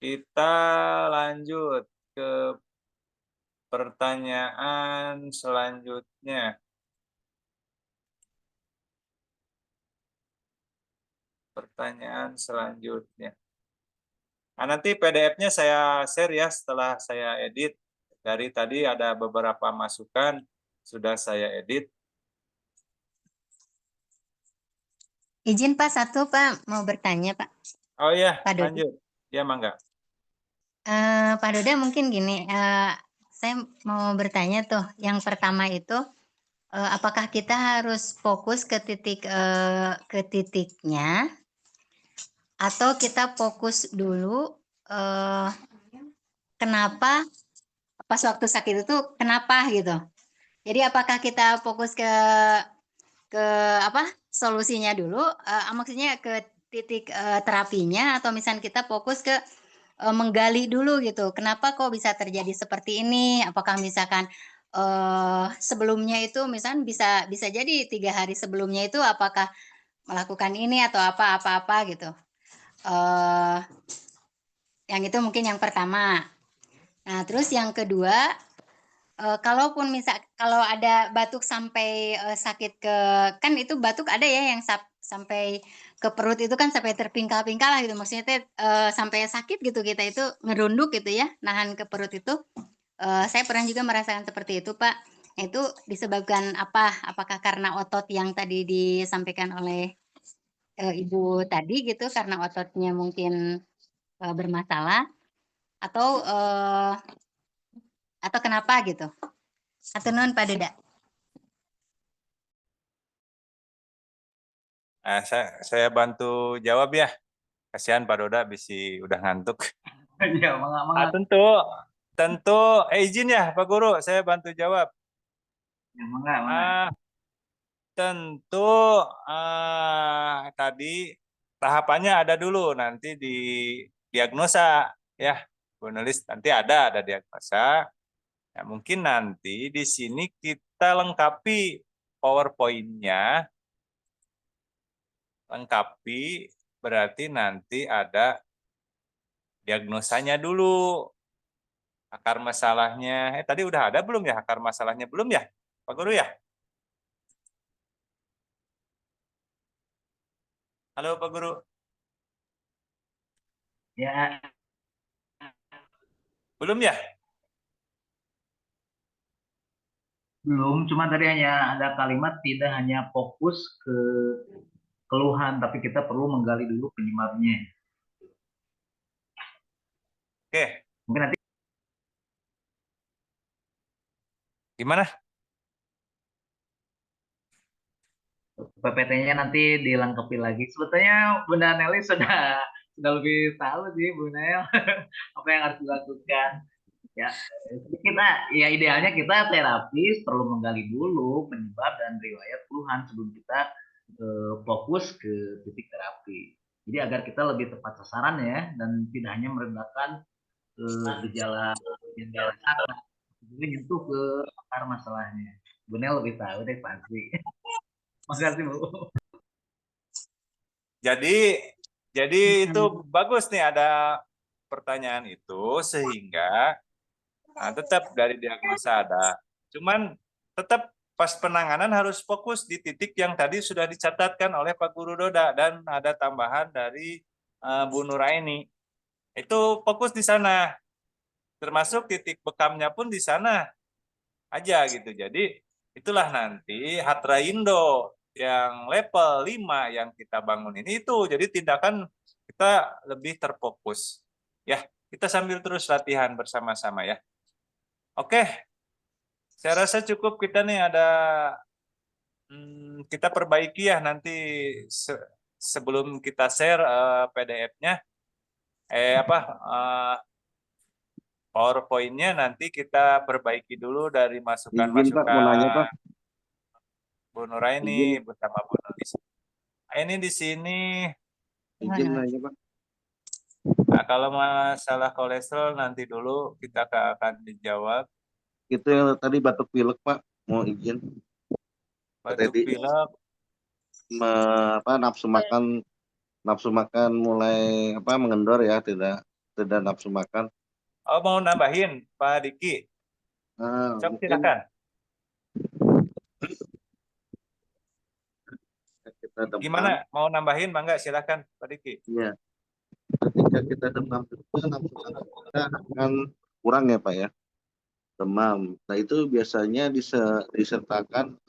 Kita lanjut ke pertanyaan selanjutnya. pertanyaan selanjutnya. Nah, nanti PDF-nya saya share ya setelah saya edit. Dari tadi ada beberapa masukan sudah saya edit. Izin Pak, satu Pak, mau bertanya Pak. Oh iya, Pak Doda. lanjut. Ya, Mangga. Pak Doda mungkin gini, saya mau bertanya tuh, yang pertama itu, apakah kita harus fokus ke titiknya, atau kita fokus dulu kenapa pas waktu sakit itu kenapa gitu. Jadi apakah kita fokus ke apa solusinya dulu, maksudnya ke titik terapinya, atau misalnya kita fokus ke menggali dulu gitu, kenapa kok bisa terjadi seperti ini? Apakah misalkan sebelumnya itu misalkan bisa jadi 3 hari sebelumnya itu apakah melakukan ini atau apa gitu. Yang itu mungkin yang pertama. Nah, terus yang kedua, kalaupun kalau ada batuk sampai sakit kan itu batuk ada ya yang sampai ke perut itu kan sampai terpingkal-pingkal lah gitu, maksudnya sampai sakit gitu, kita itu ngerunduk gitu ya, nahan ke perut itu. Saya pernah juga merasakan seperti itu Pak. Itu disebabkan apa? Apakah karena otot yang tadi disampaikan oleh Ibu tadi gitu, karena ototnya mungkin bermasalah, atau kenapa gitu? Atau non Pak Doda? Nah, saya bantu jawab ya. Kasihan Pak Doda udah ngantuk. Ya, Ah, tentu izin ya Pak Guru, saya bantu jawab. Ya, mangga. Tentu tadi tahapannya ada dulu, nanti di diagnosa ya, penulis nanti ada diagnosa. Ya, mungkin nanti di sini kita lengkapi PowerPoint-nya, berarti nanti ada diagnosanya dulu, akar masalahnya. Tadi udah ada belum ya akar masalahnya? Belum ya, Pak Guru ya? Halo Pak Guru. Ya, Belum ya? belum. Cuma tadi hanya ada kalimat tidak hanya fokus ke keluhan, tapi kita perlu menggali dulu penyebabnya. Oke, Mungkin nanti gimana? PPT-nya nanti dilengkapi lagi. Sebetulnya Bunda Nelly sudah lebih tahu sih Bu Nel apa yang harus dilakukan. Ya, kita ya idealnya kita terapis perlu menggali dulu penyebab dan riwayat keluhan sebelum kita fokus ke titik terapi. Jadi agar kita lebih tepat sasaran ya dan tidak hanya meredakan gejala yang rasakan, jadi nyentuh ke akar masalahnya. Bu Nel lebih tahu deh pasti. Makasih Bu. Jadi itu bagus nih ada pertanyaan itu, sehingga tetap dari diagnosa ada. Cuman tetap pas penanganan harus fokus di titik yang tadi sudah dicatatkan oleh Pak Guru Doda, dan ada tambahan dari Bu Nuraini. Itu fokus di sana. Termasuk titik bekamnya pun di sana aja gitu. Jadi itulah nanti Hatraindo yang level 5 yang kita bangun ini itu. Jadi tindakan kita lebih terfokus. Ya, kita sambil terus latihan bersama-sama ya. Oke, saya rasa cukup kita nih ada kita perbaiki ya nanti sebelum kita share PDF-nya PowerPoint-nya nanti kita perbaiki dulu dari Izin Pak, mau masukan-masukan nanya Pak. Bu Nuraini bersama Bu Nulis. Ini di sini. Izin nanya Pak. Nah, kalau masalah kolesterol nanti dulu kita akan dijawab. Itu yang tadi batuk pilek Pak, mau izin. Batuk Tadi pilek. nafsu makan mulai mengendor ya, tidak nafsu makan. Oh, mau nambahin Pak Diki? Sok Mungkin silakan. kita demam, Gimana? Mau nambahin, Bangga? Silakan, Pak Diki. ya, ketika kita demam itu nafsu makan kita akan kurang ya Pak ya, demam. Nah itu biasanya disertakan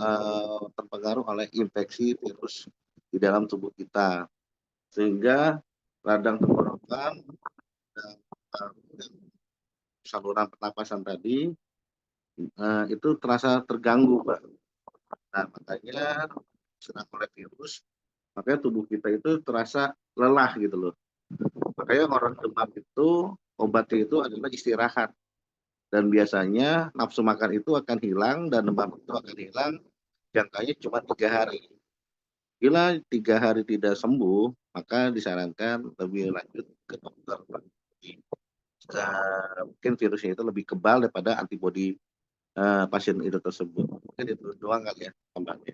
terpengaruh oleh infeksi virus di dalam tubuh kita, sehingga radang tenggorokan dan saluran pernapasan tadi itu terasa terganggu Pak. Nah makanya sedang oleh virus, makanya tubuh kita itu terasa lelah gitu loh. Makanya orang demam itu obatnya itu adalah istirahat. Dan biasanya nafsu makan itu akan hilang dan demam itu akan hilang jangkanya cuma 3 hari. Bila 3 hari tidak sembuh, maka disarankan lebih lanjut ke dokter. Mungkin virusnya itu lebih kebal daripada antibodi pasien itu tersebut. Mungkin itu doang kali ya tambahnya.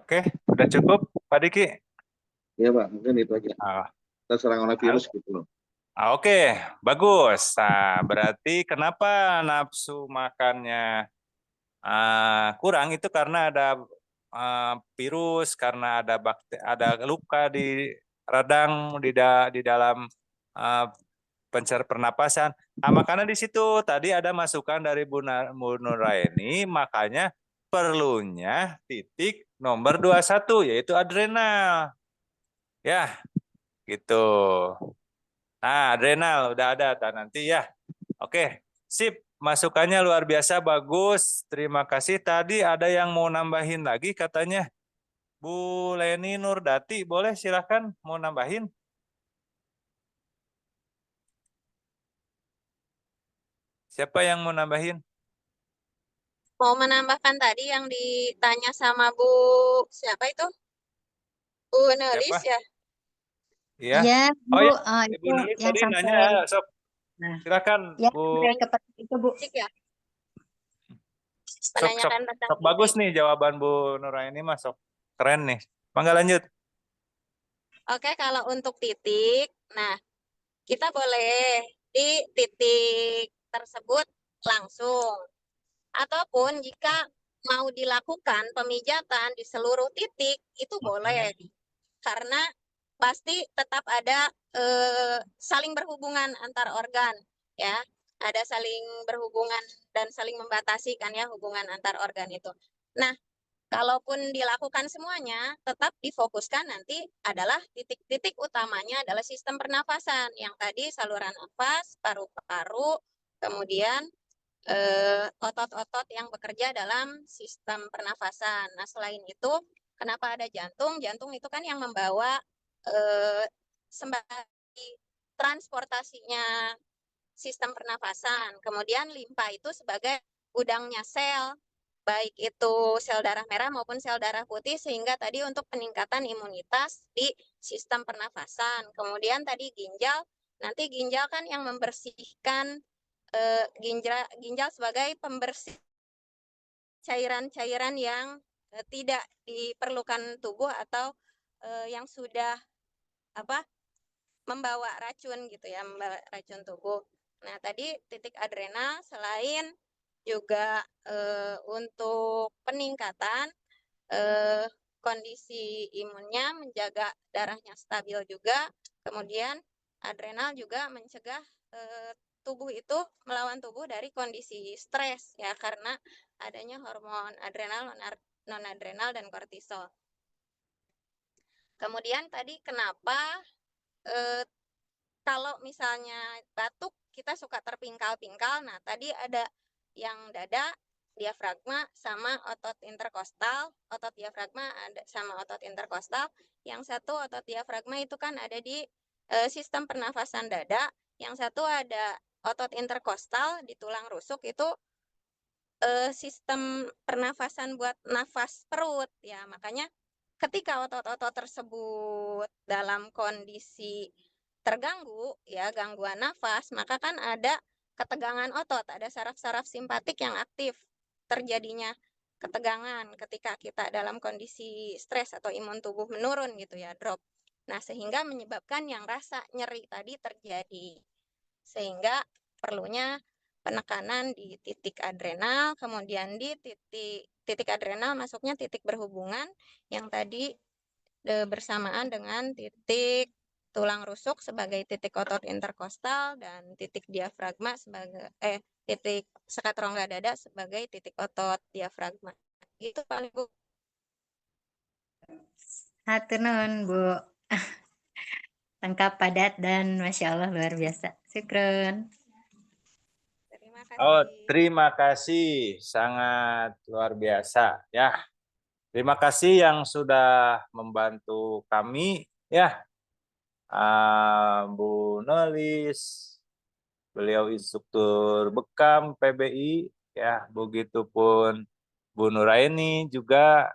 Oke, udah cukup, Pak Diki? Iya Pak, mungkin itu aja. Ah, Kita serang oleh virus gitu loh. Oke, bagus. Nah, berarti kenapa nafsu makannya kurang itu karena ada virus, karena ada ada luka di radang di dalam pencer pernapasan. Nah, makanya di situ tadi ada masukan dari Bu Nuraini, makanya perlunya titik nomor 21 yaitu adrenal. Ya, gitu. Nah, adrenal udah ada nanti ya. Oke, sip. Masukannya luar biasa bagus. Terima kasih. Tadi ada yang mau nambahin lagi katanya. Bu Leni Nurdati, boleh silakan mau nambahin. Siapa yang mau nambahin? Mau menambahkan tadi yang ditanya sama Bu siapa itu? Bu Nelis Siapa? ya. Iya. Iya, Oh Bu, ya, itu Ibu Nulis yang tadi sampai, nanya, sok. nah, Silakan, ya Bu. sampai ke itu Bu. Cik ya. Sok, sok, Menanyakan tentang sok bagus nih jawaban Bu Nuraini mah sok keren nih. Mangga lanjut. Oke, kalau untuk titik, nah kita boleh di titik tersebut langsung. Ataupun jika mau dilakukan pemijatan di seluruh titik, itu boleh. Karena pasti tetap ada saling berhubungan antar organ, ya. Ada saling berhubungan dan saling membatasi kan ya hubungan antar organ itu. Nah, kalaupun dilakukan semuanya, tetap difokuskan nanti adalah titik-titik utamanya adalah sistem pernafasan. Yang tadi saluran nafas, paru-paru, kemudian otot-otot yang bekerja dalam sistem pernafasan. Nah, selain itu, kenapa ada jantung? Jantung itu kan yang membawa sembari transportasinya sistem pernafasan. Kemudian limpa itu sebagai gudangnya sel, baik itu sel darah merah maupun sel darah putih, sehingga tadi untuk peningkatan imunitas di sistem pernafasan. Kemudian tadi ginjal, nanti ginjal kan yang membersihkan ginjal sebagai pembersih cairan-cairan yang tidak diperlukan tubuh atau yang sudah membawa racun gitu ya, membawa racun tubuh. Nah, tadi titik adrenal selain juga untuk peningkatan kondisi imunnya, menjaga darahnya stabil juga. Kemudian adrenal juga mencegah tubuh itu melawan tubuh dari kondisi stres ya, karena adanya hormon adrenal, non-adrenal, dan kortisol. Kemudian tadi kenapa kalau misalnya batuk kita suka terpingkal-pingkal. Nah, tadi ada yang dada, diafragma, sama otot interkostal. Otot diafragma ada sama otot interkostal. Yang satu otot diafragma itu kan ada di sistem pernafasan dada. Yang satu ada otot interkostal di tulang rusuk, itu sistem pernafasan buat nafas perut ya. Makanya ketika otot-otot tersebut dalam kondisi terganggu ya, gangguan nafas, maka kan ada ketegangan otot, ada saraf-saraf simpatik yang aktif. Terjadinya ketegangan ketika kita dalam kondisi stres atau imun tubuh menurun gitu ya, drop. Nah, sehingga menyebabkan yang rasa nyeri tadi terjadi. Sehingga perlunya penekanan di titik adrenal, kemudian di titik adrenal masuknya titik berhubungan yang tadi bersamaan dengan titik tulang rusuk sebagai titik otot interkostal dan titik diafragma sebagai titik sekat rongga dada sebagai titik otot diafragma. Itu paling Bu. Hatur nuhun, Bu. Lengkap, padat, dan Masya Allah luar biasa. Syukron. Terima Oh, kasih. terima kasih, sangat luar biasa ya. Terima kasih yang sudah membantu kami ya. Bu Nelis, beliau instruktur bekam PBI ya, begitupun Bu Nuraini juga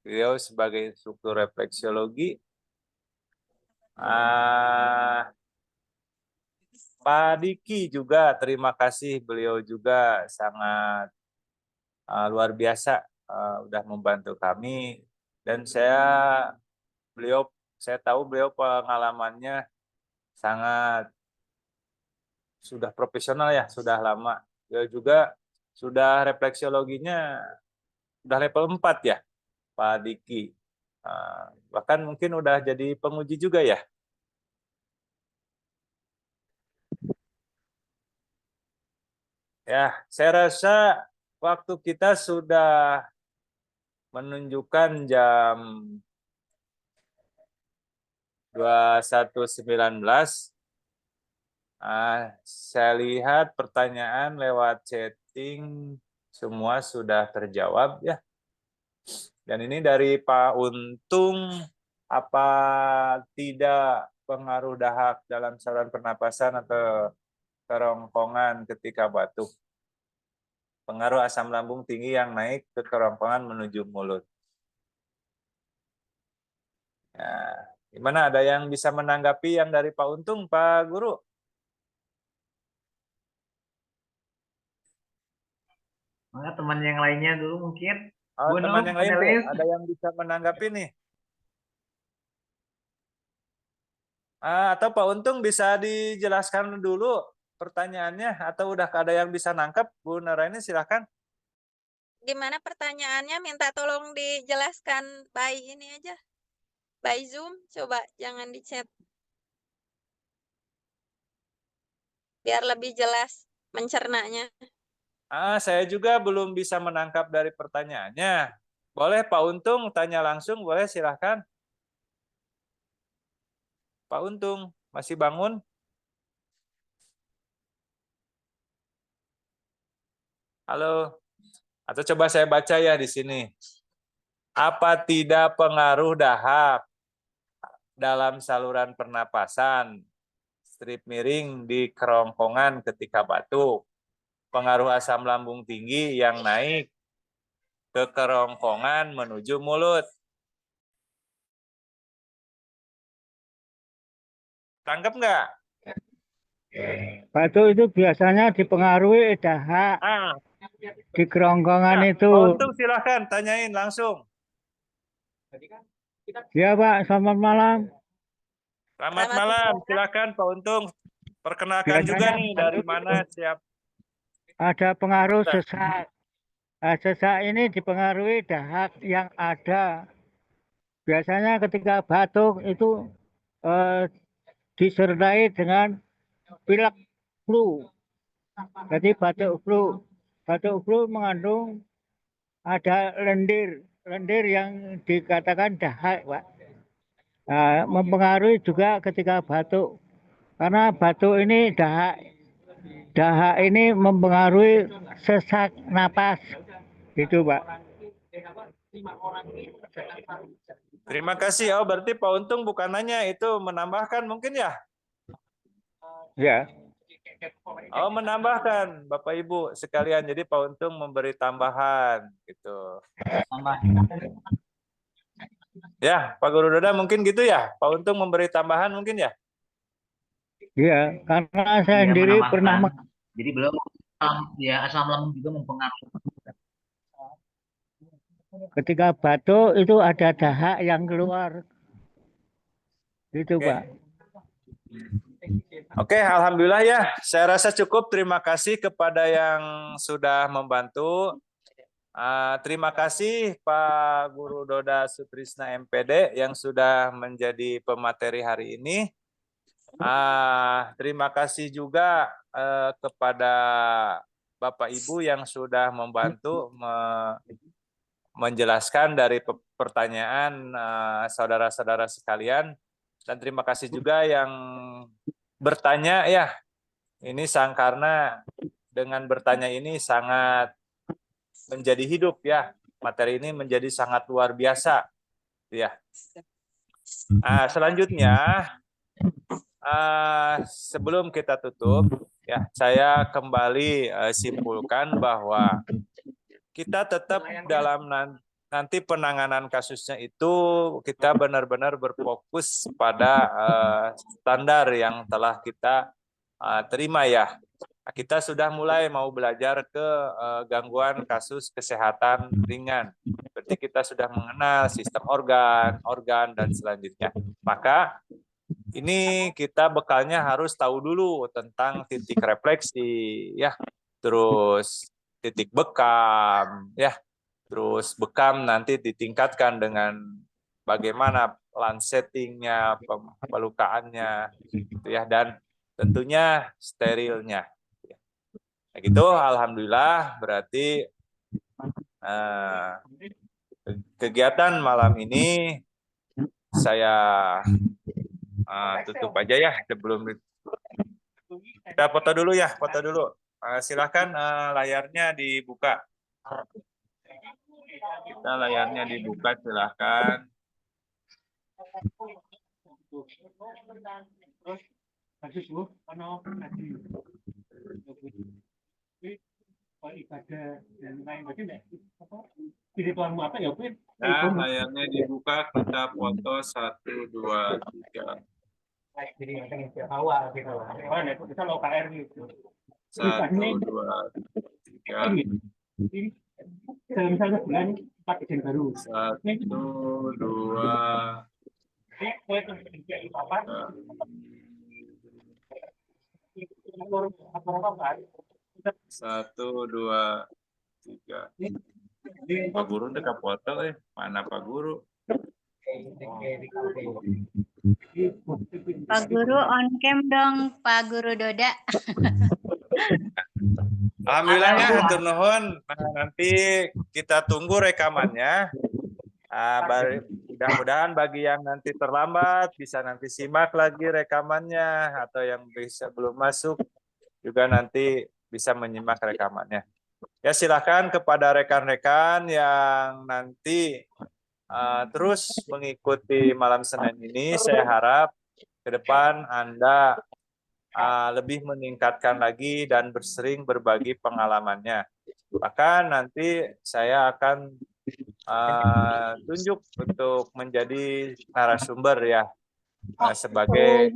beliau sebagai instruktur refleksiologi. Pak Diki juga terima kasih, beliau juga sangat luar biasa udah membantu kami dan saya tahu beliau pengalamannya sangat sudah profesional ya, sudah lama. Beliau juga sudah refleksiologinya sudah level 4 ya, Pak Diki. Bahkan mungkin udah jadi penguji juga ya. Ya, saya rasa waktu kita sudah menunjukkan jam 21.19. Saya lihat pertanyaan lewat chatting semua sudah terjawab ya. Dan ini dari Pak Untung, apa tidak pengaruh dahak dalam saluran pernapasan atau kerongkongan ketika batuk? Pengaruh asam lambung tinggi yang naik ke kerongkongan menuju mulut. Nah, gimana, ada yang bisa menanggapi yang dari Pak Untung, Pak Guru? Maka teman yang lainnya dulu mungkin. Oh, Bu teman Nur, yang lain tuh, panelis. ada yang bisa menanggapi nih? Atau Pak Untung bisa dijelaskan dulu pertanyaannya, atau udah ada yang bisa nangkep? Bu Nuraini silahkan. Gimana pertanyaannya? Minta tolong dijelaskan by ini aja. By Zoom, coba jangan di chat. Biar lebih jelas mencernanya. Saya juga belum bisa menangkap dari pertanyaannya. Boleh Pak Untung tanya langsung, boleh silahkan. Pak Untung, masih bangun? Halo? Atau coba saya baca ya di sini. Apa tidak pengaruh dahak dalam saluran pernapasan, strip miring di kerongkongan ketika batuk, pengaruh asam lambung tinggi yang naik ke kerongkongan menuju mulut? Tangkap nggak? Batuk itu biasanya dipengaruhi dahak di kerongkongan itu. Pak Untung silahkan tanyain langsung. Ya Pak, selamat malam. Selamat malam, silakan Pak Untung. Perkenalkan juga nih dari mana siap. Ada pengaruh sesak. Sesak ini dipengaruhi dahak yang ada. Biasanya ketika batuk itu disertai dengan pilek flu. Jadi batuk flu mengandung ada lendir yang dikatakan dahak, Pak. Mempengaruhi juga ketika batuk. Karena batuk ini dahak ini mempengaruhi sesak napas. Gitu, Pak. Terima kasih. Oh, berarti Pak Untung bukan nanya, itu menambahkan mungkin ya? Ya. Oh, menambahkan Bapak Ibu sekalian. Jadi Pak Untung memberi tambahan gitu. Ya, Pak Guru Doda mungkin gitu ya. Pak Untung memberi tambahan mungkin ya? Iya, karena saya sendiri pernah jadi beliau ya asam lambung juga mempengaruhi. Ketika batuk itu ada dahak yang keluar. Gitu, Oke. Pak. Oke, alhamdulillah ya. Saya rasa cukup. Terima kasih kepada yang sudah membantu. Terima kasih Pak Guru Doda Sutrisna MPD yang sudah menjadi pemateri hari ini. Terima kasih juga kepada Bapak Ibu yang sudah membantu menjelaskan dari pertanyaan saudara-saudara sekalian. Dan terima kasih juga yang bertanya ya. Ini karena dengan bertanya ini sangat menjadi hidup ya. Materi ini menjadi sangat luar biasa ya. Selanjutnya sebelum kita tutup ya, saya kembali simpulkan bahwa kita tetap dalam nanti penanganan kasusnya itu kita benar-benar berfokus pada standar yang telah kita terima ya. Kita sudah mulai mau belajar ke gangguan kasus kesehatan ringan. Berarti kita sudah mengenal sistem organ, dan selanjutnya. Maka ini kita bekalnya harus tahu dulu tentang titik refleksi, ya, terus titik bekam, ya, terus bekam nanti ditingkatkan dengan bagaimana landsettingnya, pelukaannya, gitu ya, dan tentunya sterilnya. Nah, gitu, alhamdulillah berarti kegiatan malam ini saya tutup aja ya sebelum kita foto dulu ya, foto dulu. Silakan layarnya dibuka. Kita layarnya dibuka, silakan. Nah, layarnya dibuka, kita foto 1, 2, 3. 1, 2, 3. 1, 2, 3. Pak Guru udah foto mana Pak Guru? Pak Guru on cam dong, Pak Guru Doda. Alhamdulillah ya, hatur nuhun. Nanti kita tunggu rekamannya. Mudah-mudahan bagi yang nanti terlambat bisa nanti simak lagi rekamannya, atau yang bisa belum masuk juga nanti bisa menyimak rekamannya. Ya, silakan kepada rekan-rekan yang nanti terus mengikuti malam Senin ini. Saya harap ke depan Anda lebih meningkatkan lagi dan bersering berbagi pengalamannya. Bahkan nanti saya akan tunjuk untuk menjadi narasumber ya, sebagai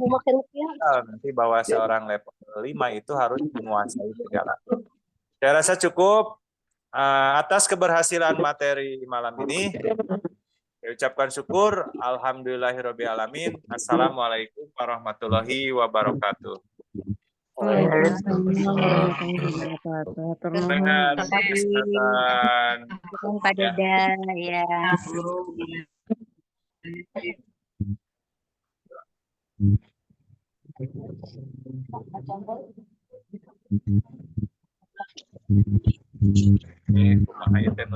nanti bahwa seorang level 5 itu harus menguasai segala. Saya rasa cukup. Atas keberhasilan materi malam ini, saya ucapkan syukur. Alhamdulillahirabbil alamin. Assalamualaikum warahmatullahi wabarakatuh. Pak Doda ya. Ini kumaha ieu teh